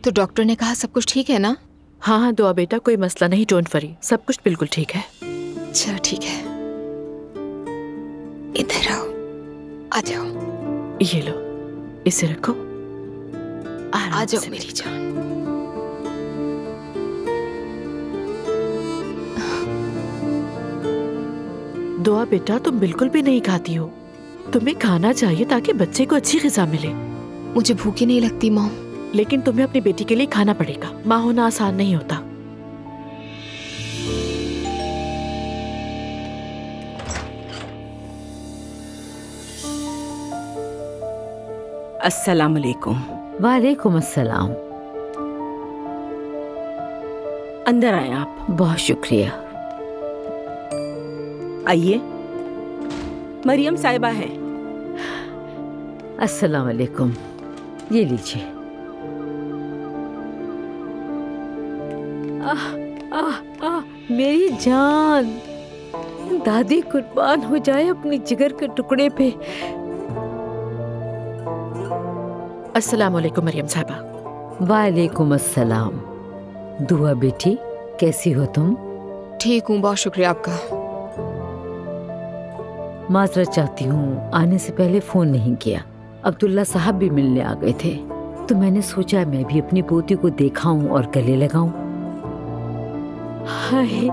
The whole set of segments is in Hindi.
तो डॉक्टर ने कहा सब कुछ ठीक है ना? हाँ हाँ दुआ बेटा, कोई मसला नहीं, डोंट वरी, सब कुछ बिल्कुल ठीक है। चलो ठीक है, इधर आओ, आ जाओ। ये लो, इसे रखो, आ जाओ मेरी जान। दुआ बेटा, तुम बिल्कुल भी नहीं खाती हो, तुम्हें खाना चाहिए ताकि बच्चे को अच्छी ग़िज़ा मिले। मुझे भूख ही नहीं लगती मॉम। लेकिन तुम्हें अपनी बेटी के लिए खाना पड़ेगा, माँ होना आसान नहीं होता। अस्सलाम वालेकुम। वालेकुम अस्सलाम। अंदर आए आप। बहुत शुक्रिया। आइए, मरियम साहिबा हैं। अस्सलाम वालेकुम, ये लीजिए। मेरी जान, दादी कुर्बान हो जाए अपनी जिगर के टुकड़े पे। अस्सलाम वालेकुम मरियम साहिबा। वालेकुम अस्सलाम। दुआ बेटी, कैसी हो तुम? ठीक हूँ, बहुत शुक्रिया आपका। माजरत चाहती हूँ, आने से पहले फोन नहीं किया। अब्दुल्ला साहब भी मिलने आ गए थे, तो मैंने सोचा मैं भी अपनी पोती को दिखाऊं और गले लगाऊं। हाय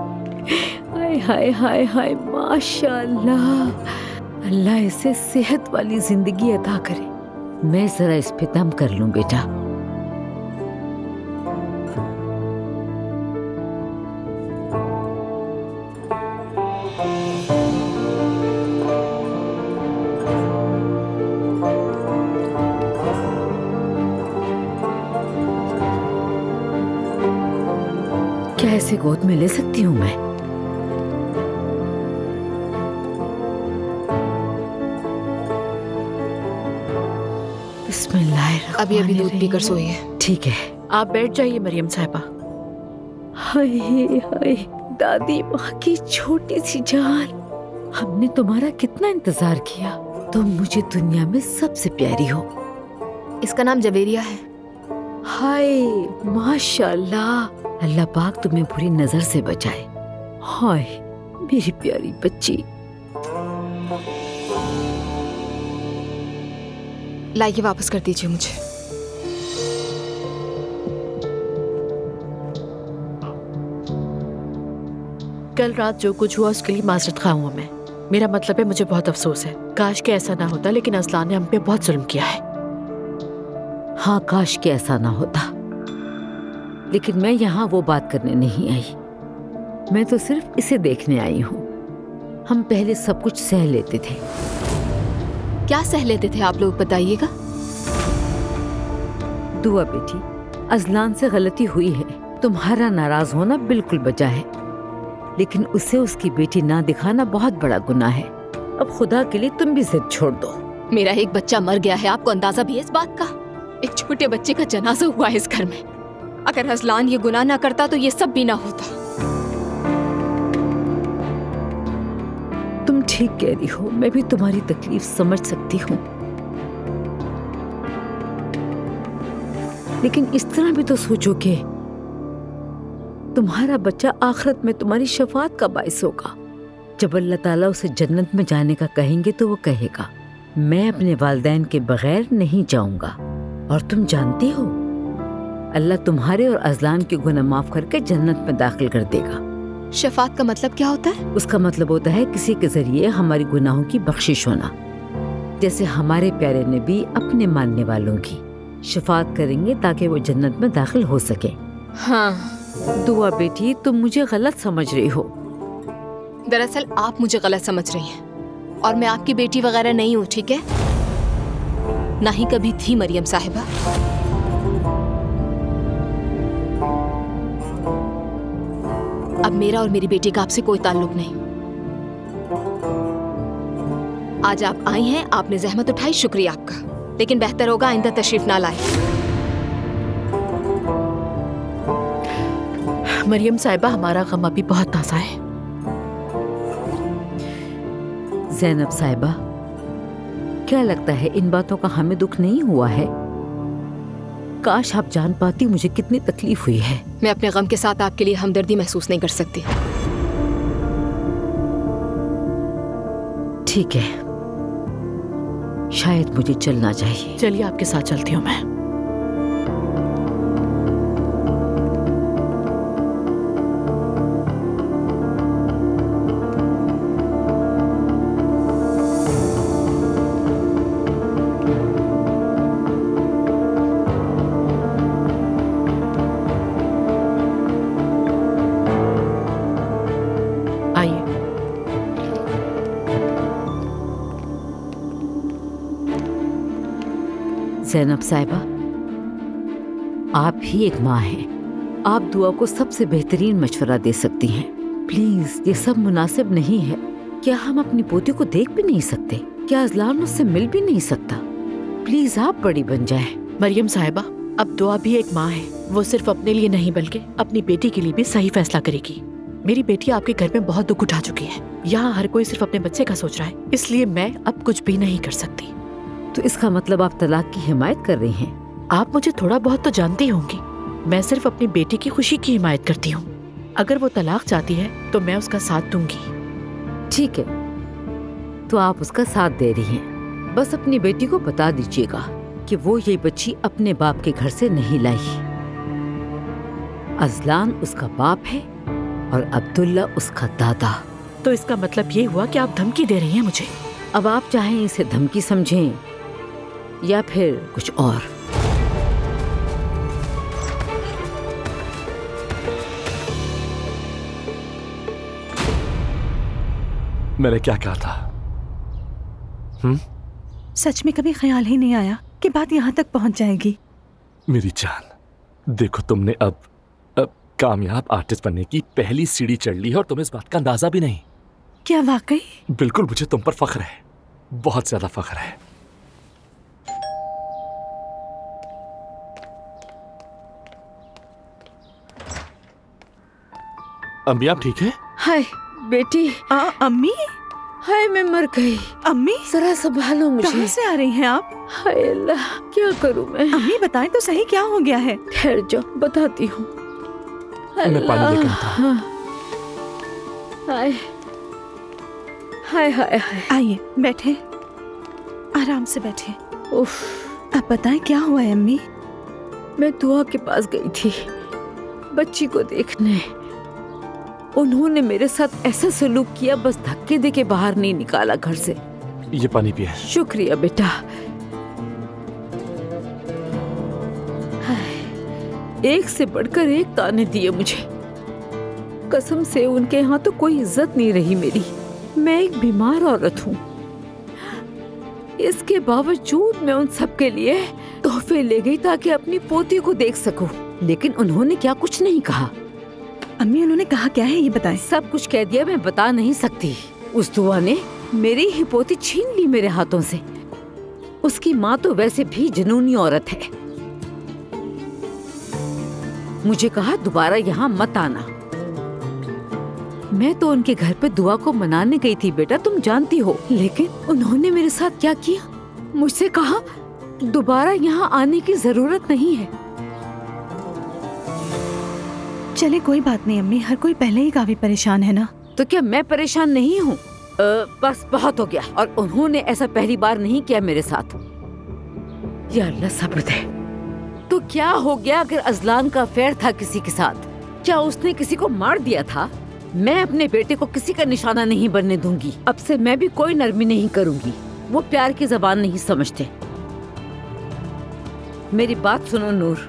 हाय हाय हाय हाय, माशाअल्लाह, अल्लाह इसे सेहत वाली जिंदगी अता करे। मैं जरा इस पे दम कर लूं बेटा। क्या ऐसे गोद में ले सकती हूँ मैं? अभी अभी दूध पीकर सोई है। ठीक है, आप बैठ जाइए मरियम साहिबा। हाय हाय, दादी माँ की छोटी सी जान, हमने तुम्हारा कितना इंतजार किया। तुम मुझे दुनिया में सबसे प्यारी हो। इसका नाम जवेरिया है। हाय माशाल्लाह, अल्लाह पाक तुम्हें बुरी नजर से बचाए। हाय मेरी प्यारी बच्ची। लाइए, वापस कर दीजिए मुझे। कल रात जो कुछ हुआ उसके लिए माजरत खा हूँ मैं। मेरा मतलब है, मुझे बहुत अफसोस है। काश के ऐसा ना होता, लेकिन असलान ने हम पे बहुत जुल्म किया है। हाँ, काश के ऐसा ना होता, लेकिन मैं यहाँ वो बात करने नहीं आई। मैं तो सिर्फ इसे देखने आई हूँ। हम पहले सब कुछ सह लेते थे। क्या सह लेते थे आप लोग, बताइएगा। दुआ बेटी, अजलान से गलती हुई है, तुम्हारा नाराज होना बिल्कुल बजा है, लेकिन उसे उसकी बेटी ना दिखाना बहुत बड़ा गुनाह है। अब खुदा के लिए तुम भी जिद छोड़ दो। मेरा एक बच्चा मर गया है, आपको अंदाजा भी है इस बात का? एक छोटे बच्चे का जनाजा हुआ है इस घर में। अगर अजलान ये गुनाह ना करता तो ये सब भी ना होता। तुम ठीक कह रही हो, मैं भी तुम्हारी तकलीफ समझ सकती हूँ, लेकिन इस तरह भी तो सोचो कि तुम्हारा बच्चा आखिरत में तुम्हारी शफाअत का बाइस होगा। जब अल्लाह ताला उसे जन्नत में जाने का कहेंगे तो वो कहेगा, मैं अपने वालिदैन के बगैर नहीं जाऊंगा। और तुम जानती हो, अल्लाह तुम्हारे और अजलान के गुनाह माफ करके जन्नत में दाखिल कर देगा। शफाअत का मतलब क्या होता है? उसका मतलब होता है किसी के जरिए हमारी गुनाहों की बख्शिश होना। जैसे हमारे प्यारे नबी अपने मानने वालों की शफाअत करेंगे ताकि वो जन्नत में दाखिल हो सके। हाँ। दुआ बेटी, तुम मुझे गलत समझ रही हो। दरअसल आप मुझे गलत समझ रही हैं, और मैं आपकी बेटी वगैरह नहीं हूँ, ठीक है? ना ही कभी थी मरियम साहिबा। अब मेरा और मेरी बेटी का आपसे कोई ताल्लुक नहीं। आज आप आई हैं, आपने जहमत उठाई, शुक्रिया आपका, लेकिन बेहतर होगा आइंदा तशरीफ ना लाए। मरियम साहिबा, हमारा गम अभी बहुत ताज़ा है। ज़ैनब साहिबा, क्या लगता है इन बातों का हमें दुख नहीं हुआ है? काश आप जान पाती मुझे कितनी तकलीफ हुई है। मैं अपने गम के साथ आपके लिए हमदर्दी महसूस नहीं कर सकती। ठीक है, शायद मुझे चलना चाहिए। चलिए आपके साथ चलती हूँ मैं। ज़ैनब साहिबा, आप ही एक माँ हैं। आप दुआ को सबसे बेहतरीन मशवरा दे सकती हैं। प्लीज, ये सब मुनासिब नहीं है। क्या हम अपनी पोती को देख भी नहीं सकते? क्या अज़लान उससे मिल भी नहीं सकता? प्लीज आप बड़ी बन जाए। मरियम साहिबा, अब दुआ भी एक माँ है। वो सिर्फ अपने लिए नहीं बल्कि अपनी बेटी के लिए भी सही फैसला करेगी। मेरी बेटी आपके घर में बहुत दुख उठा चुकी है। यहाँ हर कोई सिर्फ अपने बच्चे का सोच रहा है, इसलिए मैं अब कुछ भी नहीं कर सकती। तो इसका मतलब आप तलाक की हिमायत कर रही हैं? आप मुझे थोड़ा बहुत तो जानती होंगी। मैं सिर्फ अपनी बेटी की खुशी की हिमायत करती हूँ। अगर वो तलाक चाहती है तो मैं उसका साथ दूंगी। ठीक है, तो आप उसका साथ दे रही हैं। बस अपनी बेटी को बता दीजिएगा कि वो ये बच्ची अपने बाप के घर से नहीं लाई। अज़लान उसका बाप है और अब्दुल्ला उसका दादा। तो इसका मतलब ये हुआ कि आप धमकी दे रही हैं मुझे? अब आप चाहें इसे धमकी समझें या फिर कुछ और। मैंने क्या कहा था? सच में कभी ख्याल ही नहीं आया कि बात यहाँ तक पहुँच जाएगी। मेरी जान, देखो तुमने अब कामयाब आर्टिस्ट बनने की पहली सीढ़ी चढ़ ली है और तुम्हें इस बात का अंदाजा भी नहीं। क्या वाकई? बिल्कुल, मुझे तुम पर फख्र है, बहुत ज्यादा फख्र है। अम्मी, आप ठीक है? हाय बेटी। अम्मी? हाय, मैं मर गई। अम्मी जरा संभालो मुझे। कहाँ से आ रही हैं आप? हाय अल्लाह, क्या करूं मैं? अम्मी बताएं तो सही, क्या हो गया है? ठहर जाओ, बताती हूँ। मैं पानी लेकर आता हूँ। हाय हाय हाय हाय। आइए बैठे, आराम से बैठे। उफ, अब बताएं क्या हुआ है अम्मी? मैं दुआ के पास गई थी बच्ची को देखने। उन्होंने मेरे साथ ऐसा सलूक किया, बस धक्के दे के बाहर नहीं निकाला घर से। ये पानी पिए। शुक्रिया बेटा। एक से बढ़कर एक ताने दिए मुझे। कसम से उनके यहाँ तो कोई इज्जत नहीं रही मेरी। मैं एक बीमार औरत हूँ, इसके बावजूद मैं उन सब के लिए तोहफे ले गई ताकि अपनी पोती को देख सकूं। लेकिन उन्होंने क्या कुछ नहीं कहा। अम्मी उन्होंने कहा क्या है ये बताएं। सब कुछ कह दिया, मैं बता नहीं सकती। उस दुआ ने मेरी ही पोती छीन ली मेरे हाथों से। उसकी माँ तो वैसे भी जुनूनी औरत है। मुझे कहा दोबारा यहाँ मत आना। मैं तो उनके घर पे दुआ को मनाने गई थी बेटा, तुम जानती हो। लेकिन उन्होंने मेरे साथ क्या किया? मुझसे कहा दोबारा यहाँ आने की जरूरत नहीं है। चले कोई बात नहीं अम्मी, हर कोई पहले ही काफी परेशान है ना। तो क्या मैं परेशान नहीं हूँ? बस बहुत हो गया। और उन्होंने ऐसा पहली बार नहीं किया मेरे साथ। या अल्लाह सब्र दे। तो क्या हो गया अगर अज़लान का अफेयर था किसी के साथ? क्या उसने किसी को मार दिया था? मैं अपने बेटे को किसी का निशाना नहीं बनने दूंगी। अब से मैं भी कोई नरमी नहीं करूंगी। वो प्यार की ज़बान नहीं समझते। मेरी बात सुनो नूर,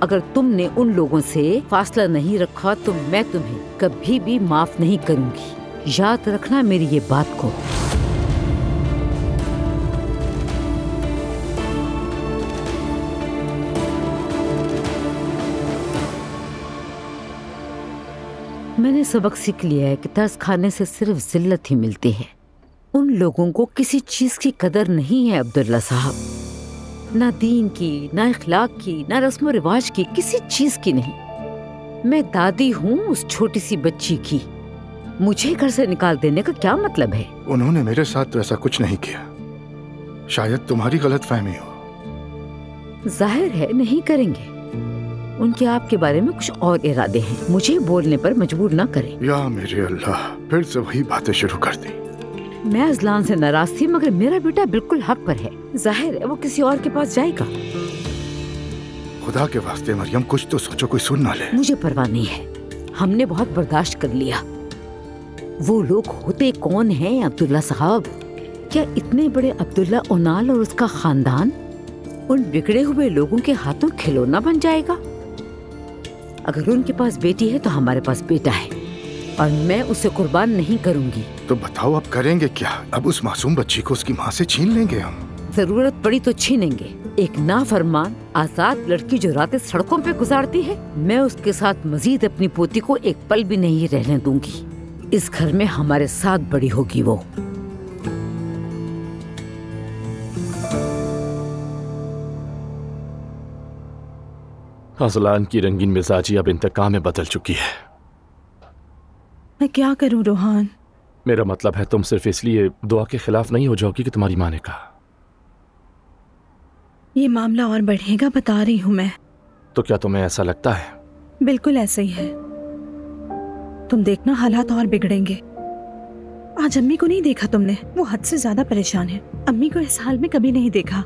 अगर तुमने उन लोगों से फासला नहीं रखा तो मैं तुम्हें कभी भी माफ नहीं करूंगी। याद रखना मेरी ये बात को। मैंने सबक सीख लिया है कि तरस खाने से सिर्फ जिल्लत ही मिलती है। उन लोगों को किसी चीज की कदर नहीं है अब्दुल्ला साहब। ना दीन की, ना इखलाक की, ना रस्म रिवाज की, किसी चीज की नहीं। मैं दादी हूँ उस छोटी सी बच्ची की। मुझे घर से निकाल देने का क्या मतलब है? उन्होंने मेरे साथ तो ऐसा कुछ नहीं किया। शायद तुम्हारी गलतफहमी हो। जाहिर है नहीं करेंगे। उनके आपके बारे में कुछ और इरादे हैं। मुझे बोलने पर मजबूर ना करें। या मेरे अल्लाह, फिर से वही बातें शुरू कर दी। मैं अजलान से नाराज थी, मगर मेरा बेटा बिल्कुल हक पर है। जाहिर है वो किसी और के पास जाएगा। खुदा के वास्ते मरियम, कुछ तो सोचो, कोई सुन ना ले। मुझे परवाह नहीं है, हमने बहुत बर्दाश्त कर लिया। वो लोग होते कौन हैं अब्दुल्ला साहब? क्या इतने बड़े अब्दुल्ला ओनाल और उसका खानदान उन बिगड़े हुए लोगों के हाथों खिलौना बन जाएगा? अगर उनके पास बेटी है तो हमारे पास बेटा है, और मैं उसे कुर्बान नहीं करूंगी। तो बताओ अब करेंगे क्या? अब उस मासूम बच्ची को उसकी माँ से छीन लेंगे हम? जरूरत पड़ी तो छीनेंगे। एक नाफरमान आजाद लड़की जो रातें सड़कों पे गुजारती है, मैं उसके साथ मजीद अपनी पोती को एक पल भी नहीं रहने दूंगी। इस घर में हमारे साथ बड़ी होगी वो। अजलान की रंगीन मिजाजी अब इंतकाम में बदल चुकी है। मैं क्या करूं रोहान? मेरा मतलब है तुम सिर्फ इसलिए दुआ के खिलाफ नहीं हो जाओगी कि तुम्हारी माँ ने कहा। ये मामला और बढ़ेगा, बता रही हूँ मैं। तो क्या तुम्हें ऐसा लगता है? बिल्कुल ऐसा ही है। तुम देखना हालात और बिगड़ेंगे। आज अम्मी को नहीं देखा तुमने? वो हद से ज्यादा परेशान है। अम्मी को इस हाल में कभी नहीं देखा।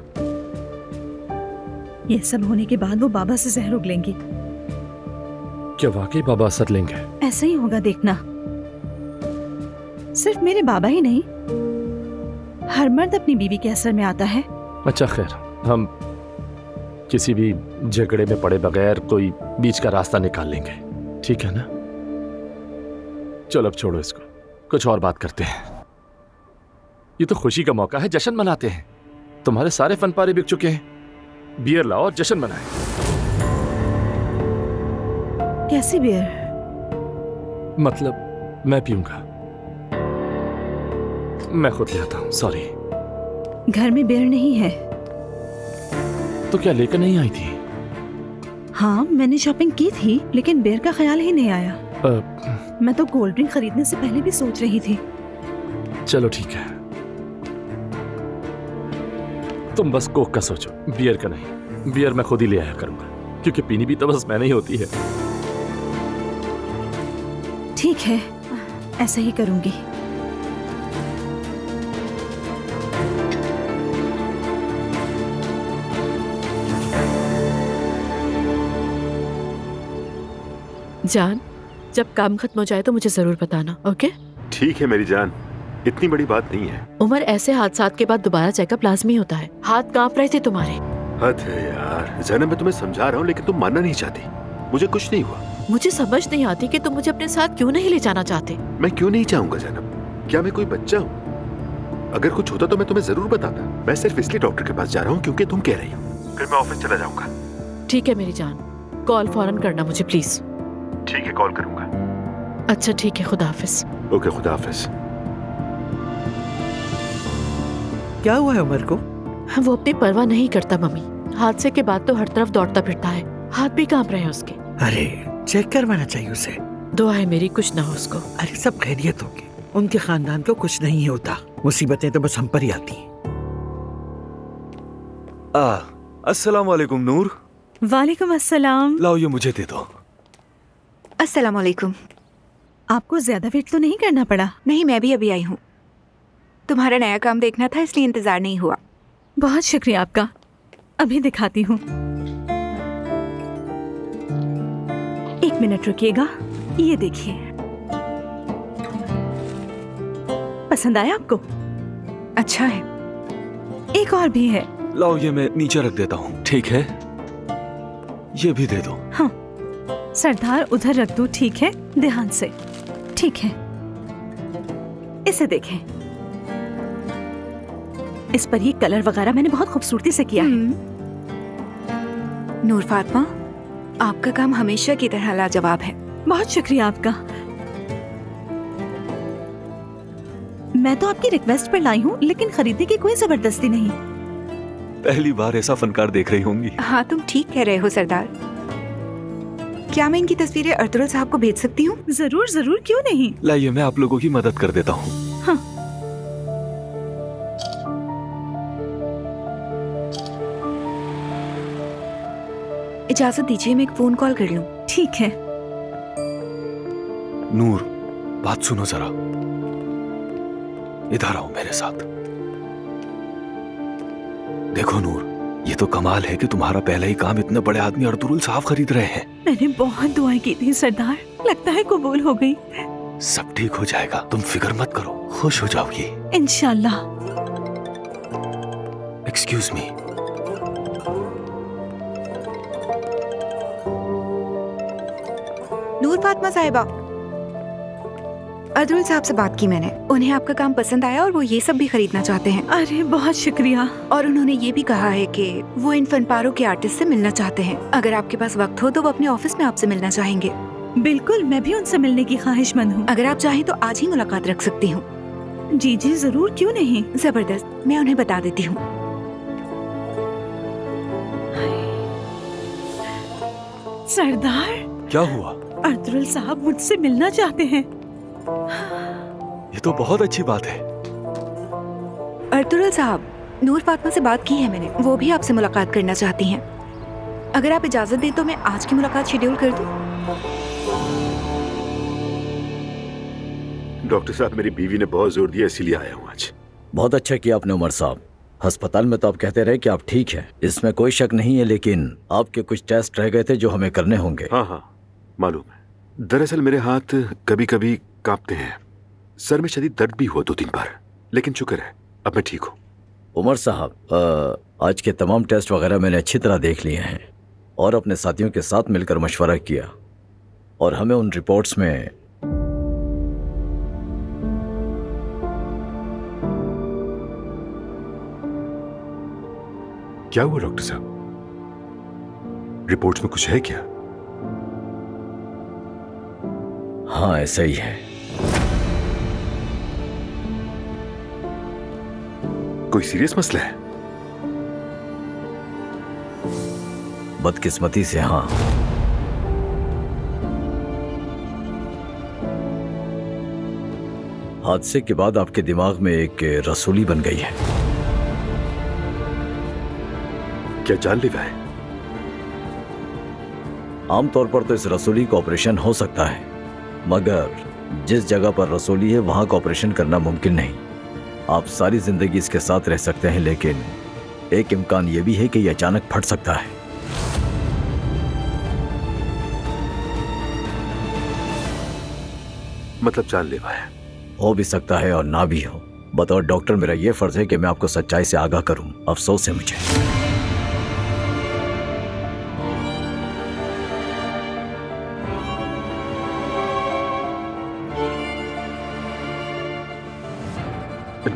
ये सब होने के बाद वो बाबा से जहर उगलेंगी। क्या वाकई बाबा असर लेंगे? ऐसा ही होगा, देखना। सिर्फ मेरे बाबा ही नहीं, हर मर्द अपनी बीवी के असर में आता है। अच्छा खैर, हम किसी भी झगड़े में पड़े बगैर कोई बीच का रास्ता निकाल लेंगे, ठीक है ना? चलो अब छोड़ो इसको, कुछ और बात करते हैं। ये तो खुशी का मौका है, जश्न मनाते हैं। तुम्हारे सारे फन पारे बिक चुके हैं, बियर लाओ और जश्न मनाएं। कैसी बियर? मतलब मैं पीऊंगा, मैं खुद ले आता हूं। सॉरी। घर में बियर नहीं है। तो क्या लेकर नहीं आई थी? हाँ, मैंने शॉपिंग की थी, लेकिन बियर का ख्याल ही नहीं आया। मैं तो कोल्ड ड्रिंक खरीदने से पहले भी सोच रही थी। चलो ठीक है, तुम बस कोक का सोचो, बियर का नहीं। बियर मैं खुद ही ले आया करूंगा, क्योंकि पीनी भी तो बस मैंने ही होती है। ठीक है, ऐसा ही करूंगी। जान, जब काम खत्म हो जाए तो मुझे जरूर बताना, ओके? ठीक है मेरी जान, इतनी बड़ी बात नहीं है। उमर, ऐसे हादसात के बाद दोबारा चेकअप लाजमी होता है। हाथ कांप रहे थे तुम्हारे। हद है यार। ज़ैनब, मैं तुम्हें समझा रहा हूँ लेकिन तुम मानना नहीं चाहती। मुझे कुछ नहीं हुआ। मुझे समझ नहीं आती कि तुम मुझे अपने साथ क्यों नहीं ले जाना चाहते। मैं क्यों नहीं चाहूंगा ज़ैनब? क्या मैं कोई बच्चा हूँ? अगर कुछ होता तो मैं तुम्हें जरूर बताता। मैं सिर्फ इसलिए डॉक्टर के पास जा रहा हूँ क्योंकि तुम कह रही हो। फिर मैं ऑफिस चला जाऊंगा। ठीक है मेरी जान, कॉल फौरन करना मुझे प्लीज। ठीक है, कॉल करूंगा। अच्छा ठीक है, खुदा हाफिज। ओके, खुदा हाफिज। क्या हुआ है उमर को? वो अपनी परवाह नहीं करता मम्मी। हादसे के बाद तो हर तरफ दौड़ता फिरता है, हाथ भी कांप रहे हैं उसके। अरे चेक करवाना चाहिए उसे। दुआ है मेरी, कुछ ना हो उसको। अरे सब खैरियत होगी, उनके खानदान को कुछ नहीं होता। मुसीबतें तो बस हम पर ही आती हैं। अस्सलाम वालेकुम नूर। वालेकुम अस्सलाम। लाओ ये मुझे दे दो। अस्सलाम वालेकुम। आपको ज्यादा वेट तो नहीं करना पड़ा? नहीं, मैं भी अभी आई हूँ। तुम्हारा नया काम देखना था इसलिए इंतजार नहीं हुआ। बहुत शुक्रिया आपका, अभी दिखाती हूँ। 1 मिनट रुकिएगा, ये देखिए। पसंद आया आपको? अच्छा है। एक और भी है। लाओ ये मैं नीचे रख देता हूँ, ठीक है? ये भी दे दो। हाँ, सरदार उधर रख दो, ठीक है? ध्यान से, ठीक है? इसे देखें, इस पर ये कलर वगैरह मैंने बहुत खूबसूरती से किया है। नूर फातिमा, आपका काम हमेशा की तरह लाजवाब है। बहुत शुक्रिया आपका। मैं तो आपकी रिक्वेस्ट पर लाई हूँ, लेकिन खरीदने की कोई जबरदस्ती नहीं। पहली बार ऐसा फनकार देख रही होंगी। हाँ, तुम ठीक कह रहे हो सरदार। क्या मैं इनकी तस्वीरें अर्तुगरुल साहब को भेज सकती हूँ? जरूर जरूर, क्यों नहीं। लाइए मैं आप लोगों की मदद कर देता हूँ। हाँ। इजाजत दीजिए, मैं एक फोन कॉल कर लूं। ठीक है। नूर, बात सुनो जरा, इधर आओ मेरे साथ। देखो नूर, ये तो कमाल है कि तुम्हारा पहला ही काम इतने बड़े आदमी अर्तुरुल साहब खरीद रहे हैं। मैंने बहुत दुआएं की थी सरदार, लगता है कबूल हो गई। सब ठीक हो जाएगा, तुम फिक्र मत करो, खुश हो जाओगी इंशाल्लाह। Excuse me. नूर फातिमा साहिबा, अर्तुरुल साहब से बात की मैंने, उन्हें आपका काम पसंद आया और वो ये सब भी खरीदना चाहते हैं। अरे बहुत शुक्रिया। और उन्होंने ये भी कहा है कि वो इन फनपारों के आर्टिस्ट से मिलना चाहते हैं। अगर आपके पास वक्त हो तो वो अपने ऑफिस में आपसे मिलना चाहेंगे। बिल्कुल, मैं भी उनसे मिलने की ख्वाहिशमंद हूँ। अगर आप चाहें तो आज ही मुलाकात रख सकती हूँ। जी जी जरूर, क्यों नहीं। जबरदस्त, मैं उन्हें बता देती हूँ। सरदार, क्या हुआ? अर्तुरुल साहब मुझसे मिलना चाहते हैं। ये तो बहुत अच्छी बात है। अर्तुरुल साहब, नूर फातिमा से बात की है मैंने, वो भी आपसे मुलाकात करना चाहती हैं। अगर आप इजाजत दें तो मैं आज की मुलाकात शेड्यूल कर दूं। डॉक्टर साहब, मेरी बीवी ने बहुत जोर दिया, इसीलिए आया हूँ आज। बहुत अच्छा किया आपने उमर साहब। अस्पताल में तो आप कहते रहे कि आप ठीक हैं, इसमें कोई शक नहीं है, लेकिन आपके कुछ टेस्ट रह गए थे जो हमें करने होंगे। हाँ हाँ मालूम है। दरअसल मेरे हाथ कभी कभी कांपते हैं, सर में शदीद दर्द भी हुआ 2-3 बार, लेकिन शुक्र है अब मैं ठीक हूँ। उमर साहब, आज के तमाम टेस्ट वगैरह मैंने अच्छी तरह देख लिए हैं और अपने साथियों के साथ मिलकर मशवरा किया, और हमें उन रिपोर्ट्स में क्या हुआ डॉक्टर साहब? रिपोर्ट्स में कुछ है क्या? हाँ ऐसा ही है। कोई सीरियस मसला है? बदकिस्मती से हाँ। हादसे के बाद आपके दिमाग में एक रसूली बन गई है। क्या जानलेवा है? आमतौर पर तो इस रसूली का ऑपरेशन हो सकता है, मगर जिस जगह पर रसूली है वहां का ऑपरेशन करना मुमकिन नहीं। आप सारी जिंदगी इसके साथ रह सकते हैं, लेकिन एक इम्कान यह भी है कि यह अचानक फट सकता है। मतलब जानलेवा है? हो भी सकता है और ना भी हो। बतौर डॉक्टर मेरा यह फर्ज है कि मैं आपको सच्चाई से आगाह करूं। अफसोस है मुझे।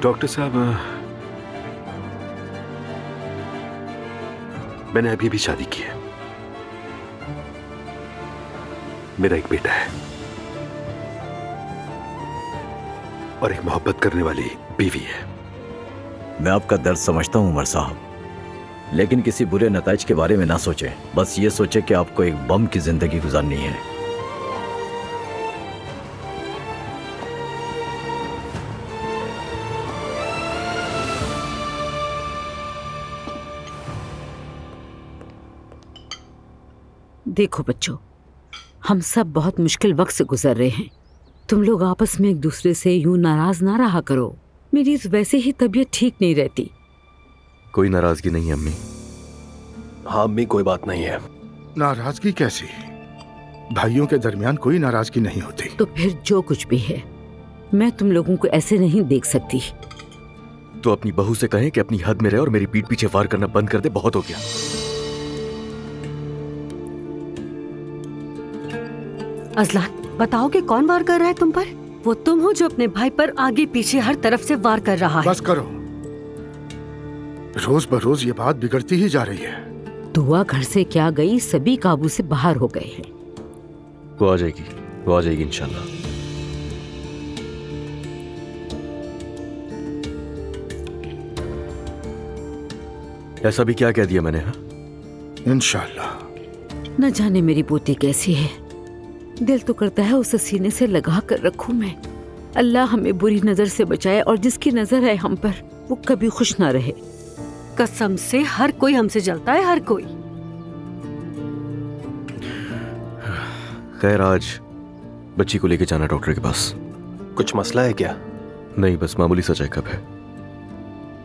डॉक्टर साहब, मैंने अभी भी शादी की है। मेरा एक बेटा है और एक मोहब्बत करने वाली बीवी है। मैं आपका दर्द समझता हूं उमर साहब, लेकिन किसी बुरे नताइज के बारे में ना सोचें। बस ये सोचें कि आपको एक बम की जिंदगी गुजारनी है। देखो बच्चों, हम सब बहुत मुश्किल वक्त से गुजर रहे हैं। तुम लोग आपस में एक दूसरे से यूं नाराज ना रहा करो। मेरी वैसे ही तबीयत ठीक नहीं रहती। कोई नाराजगी नहीं है अम्मी। हाँ अम्मी, कोई बात नहीं है। नाराजगी कैसी? भाइयों के दरमियान कोई नाराजगी नहीं होती। तो फिर जो कुछ भी है, मैं तुम लोगों को ऐसे नहीं देख सकती। तो अपनी बहू से कहें कि अपनी हद में रहे और मेरी पीठ पीछे वार करना बंद कर दे, बहुत हो गया। अजलान, बताओ कि कौन वार कर रहा है तुम पर? वो तुम हो जो अपने भाई पर आगे पीछे हर तरफ से वार कर रहा है। बस करो, रोज बरोज ये बात बिगड़ती ही जा रही है। दुआ घर से क्या गई, सभी काबू से बाहर हो गए हैं। वो आ जाएगी, वो आ जाएगी इंशाल्लाह। ऐसा भी क्या कह दिया मैंने? हाँ इंशाल्लाह। न जाने मेरी पोती कैसी है, दिल तो करता है उसे सीने से लगा कर रखूं मैं। अल्लाह हमें बुरी नजर से बचाए, और जिसकी नजर है हम पर वो कभी खुश ना रहे। कसम से हर कोई हमसे जलता है, हर कोई। खैर, आज बच्ची को लेके जाना डॉक्टर के पास। कुछ मसला है क्या? नहीं, बस मामूली सा चेकअप है।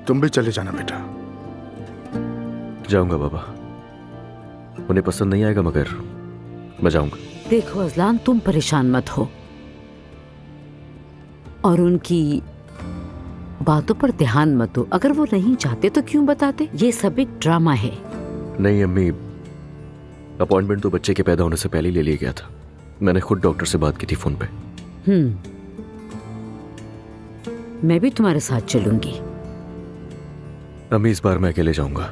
तुम भी चले जाना बेटा। जाऊंगा बाबा, उन्हें पसंद नहीं आएगा मगर मैं जाऊंगा। देखो अजलान, तुम परेशान मत हो और उनकी बातों पर ध्यान मत दो। अगर वो नहीं चाहते तो क्यों बताते? ये सब एक ड्रामा है। नहीं अम्मी, अपॉइंटमेंट तो बच्चे के पैदा होने से पहले ही ले लिया गया था। मैंने खुद डॉक्टर से बात की थी फोन पे। मैं भी तुम्हारे साथ चलूंगी। अम्मी, इस बार मैं अकेले जाऊंगा।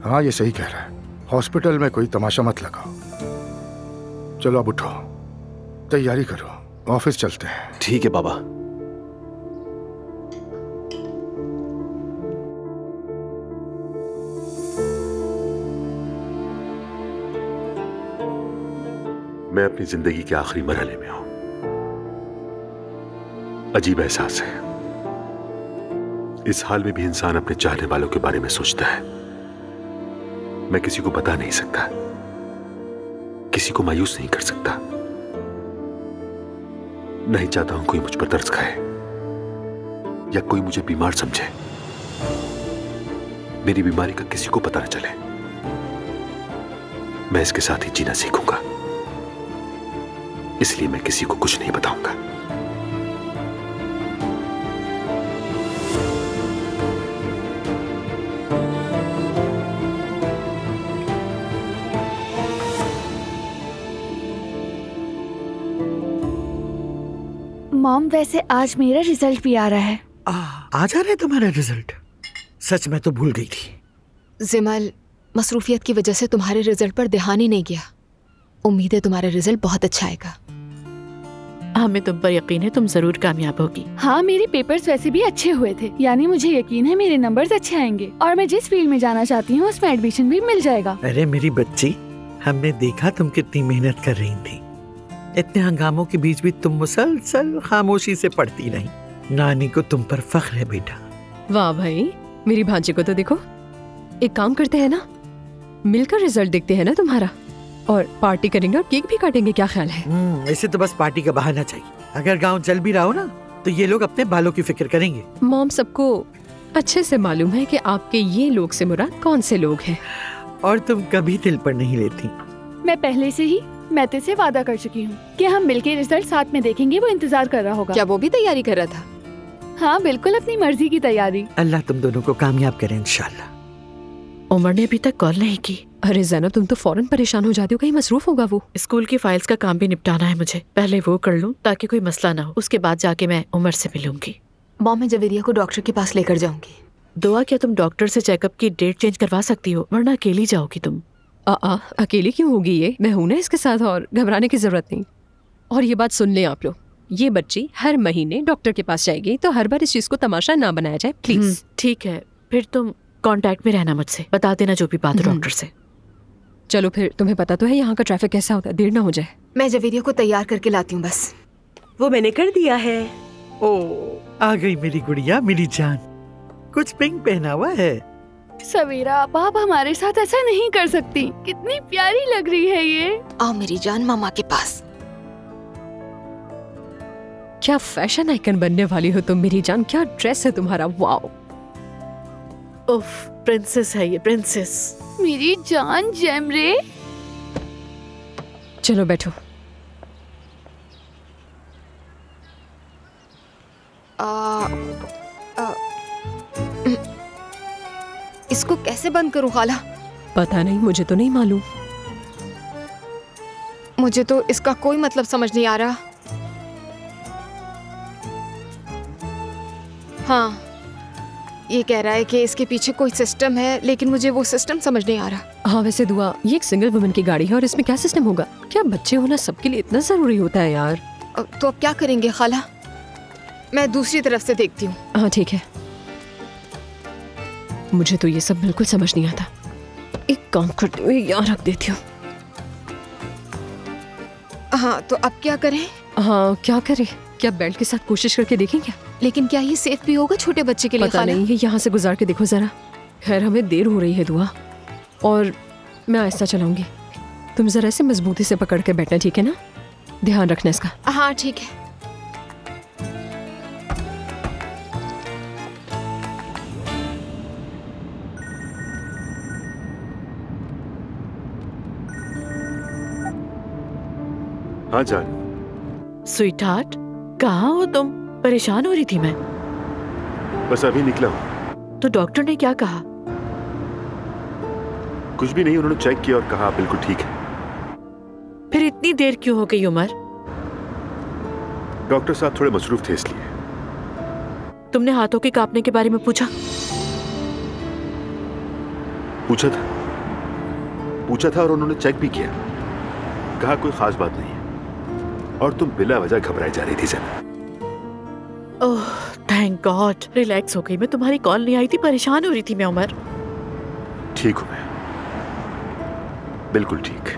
हाँ, ये सही कह रहा है। हॉस्पिटल में कोई तमाशा मत लगाओ। चलो अब उठो, तैयारी करो, ऑफिस चलते हैं। ठीक है बाबा। मैं अपनी जिंदगी के आखिरी मरहले में हूं। अजीब एहसास है। इस हाल में भी इंसान अपने चाहने वालों के बारे में सोचता है। मैं किसी को बता नहीं सकता, किसी को मायूस नहीं कर सकता। नहीं चाहता हूं कोई मुझ पर तरस खाए या कोई मुझे बीमार समझे। मेरी बीमारी का किसी को पता न चले। मैं इसके साथ ही जीना सीखूंगा, इसलिए मैं किसी को कुछ नहीं बताऊंगा। मॉम, वैसे आज मेरा रिजल्ट भी आ रहा है। आ जा रहा है तुम्हारा रिजल्ट? सच में तो भूल गई थी। जिमल, मसरूफियत की वजह से तुम्हारे रिजल्ट पर ध्यान ही नहीं गया। उम्मीद है तुम्हारा रिजल्ट बहुत अच्छा आएगा। हमें तुम पर यकीन है, तुम जरूर कामयाब होगी। हाँ, मेरे पेपर्स वैसे भी अच्छे हुए थे, यानी मुझे यकीन है मेरे नंबर्स अच्छे आएंगे और मैं जिस फील्ड में जाना चाहती हूँ उसमें एडमिशन भी मिल जाएगा। अरे मेरी बच्ची, हमने देखा तुम कितनी मेहनत कर रही थी। इतने हंगामों के बीच भी तुम मुसलसल खामोशी से पढ़ती रही। नानी को तुम पर फख्र है बेटा। वाह भाई, मेरी भांजी को तो देखो। एक काम करते हैं ना, मिलकर रिजल्ट देखते हैं ना तुम्हारा, और पार्टी करेंगे और केक भी काटेंगे। क्या ख्याल है? ऐसे तो बस पार्टी का बहाना चाहिए। अगर गांव जल भी रहा हो ना तो ये लोग अपने बालों की फिक्र करेंगे। मॉम, सबको अच्छे से मालूम है कि आपके ये लोग से मुराद कौन से लोग हैं। और तुम कभी दिल पर नहीं लेती। मैं पहले से ही मैते से वादा कर चुकी हूँ कि हम मिलके रिजल्ट साथ में देखेंगे। वो इंतजार कर रहा होगा। क्या वो भी तैयारी कर रहा था? हाँ बिल्कुल, अपनी मर्जी की तैयारी। अल्लाह तुम दोनों को कामयाब करे इंशाल्लाह। उमर ने अभी तक कॉल नहीं की। अरे ज़ैनब, तुम तो फौरन परेशान हो जाती हो, कहीं मसरूफ होगा वो। स्कूल की फाइल्स का काम भी निपटाना है मुझे, पहले वो कर लूं ताकि कोई मसला ना हो। उसके बाद जाके मैं उमर से मिलूंगी। मॉम, मैं जवेरिया को डॉक्टर के पास लेकर जाऊंगी। दुआ, क्या तुम डॉक्टर से चेकअप की डेट चेंज करवा सकती हो? वरना अकेली जाओगी तुम। अकेली क्यों होगी? ये मैं हूं ना इसके साथ, और घबराने की जरूरत नहीं। और ये बात सुन लें आप लोग, ये बच्ची हर महीने डॉक्टर के पास जाएगी, तो हर बार इस चीज को तमाशा ना बनाया जाए प्लीज। ठीक है, फिर तुम कांटेक्ट में रहना मुझसे, बता देना जो भी बात हो डॉक्टर से। चलो फिर, तुम्हें पता तो है यहाँ का ट्रैफिक कैसा होता है, देर ना हो जाए। मैं जवेरिया को तैयार करके लाती हूँ बस। वो मैंने कर दिया है। ओ, आ गई मेरी गुड़िया, मेरी जान। कुछ पिंक पहना हुआ है। सवेरा, आप हमारे साथ ऐसा नहीं कर सकती। कितनी प्यारी लग रही है ये। आओ मेरी जान, मामा के पास। क्या फैशन आइकन बनने वाली हो तुम मेरी जान। क्या ड्रेस है तुम्हारा, वाओ। उफ, प्रिंसेस है ये, प्रिंसेस। मेरी जान जैमरे। चलो बैठो। इसको कैसे बंद करूं खाला? पता नहीं, मुझे तो नहीं मालूम। मुझे तो इसका कोई मतलब समझ नहीं आ रहा। हाँ, ये कह रहा है कि इसके पीछे कोई सिस्टम है, लेकिन मुझे वो सिस्टम समझ नहीं आ रहा। हाँ वैसे दुआ, ये एक सिंगल वुमन की गाड़ी है और इसमें क्या सिस्टम होगा? क्या बच्चे होना सबके लिए इतना जरूरी होता है यार? तो अब क्या करेंगे खाला? मैं दूसरी तरफ से देखती हूँ। हाँ ठीक है। मुझे तो ये सब बिल्कुल समझ नहीं आता। एक काम करते हुए यहाँ रख देती हूँ। हाँ तो अब क्या करें? हाँ क्या करें? क्या बेल्ट के साथ कोशिश करके देखें क्या? लेकिन क्या ये सेफ भी होगा छोटे बच्चे के लिए? पता नहीं, ये यहाँ से गुजार के देखो जरा। खैर हमें देर हो रही है दुआ, और मैं आहिस्ता चलाऊंगी। तुम जरा इसे मजबूती से पकड़ के बैठना, ठीक है ना? ध्यान रखना इसका। हाँ ठीक है। हाँ जान। स्वीटहार्ट, कहाँ हो तुम? परेशान हो रही थी मैं। बस अभी निकला हूँ। तो डॉक्टर ने क्या कहा? कुछ भी नहीं, उन्होंने चेक किया और कहा बिल्कुल ठीक है। फिर इतनी देर क्यों हो गई उमर? डॉक्टर साहब थोड़े मसरूफ थे इसलिए। तुमने हाथों के कांपने के बारे में पूछा? पूछा था और उन्होंने चेक भी किया। कहा कोई खास बात नहीं है। और तुम बिला वजह घबराई जा रही थी ज़रा। ओह थैंक गॉड, रिलैक्स हो गई मैं। तुम्हारी कॉल नहीं आई थी, परेशान हो रही थी मैं उमर। ठीक हूँ मैं, बिल्कुल ठीक।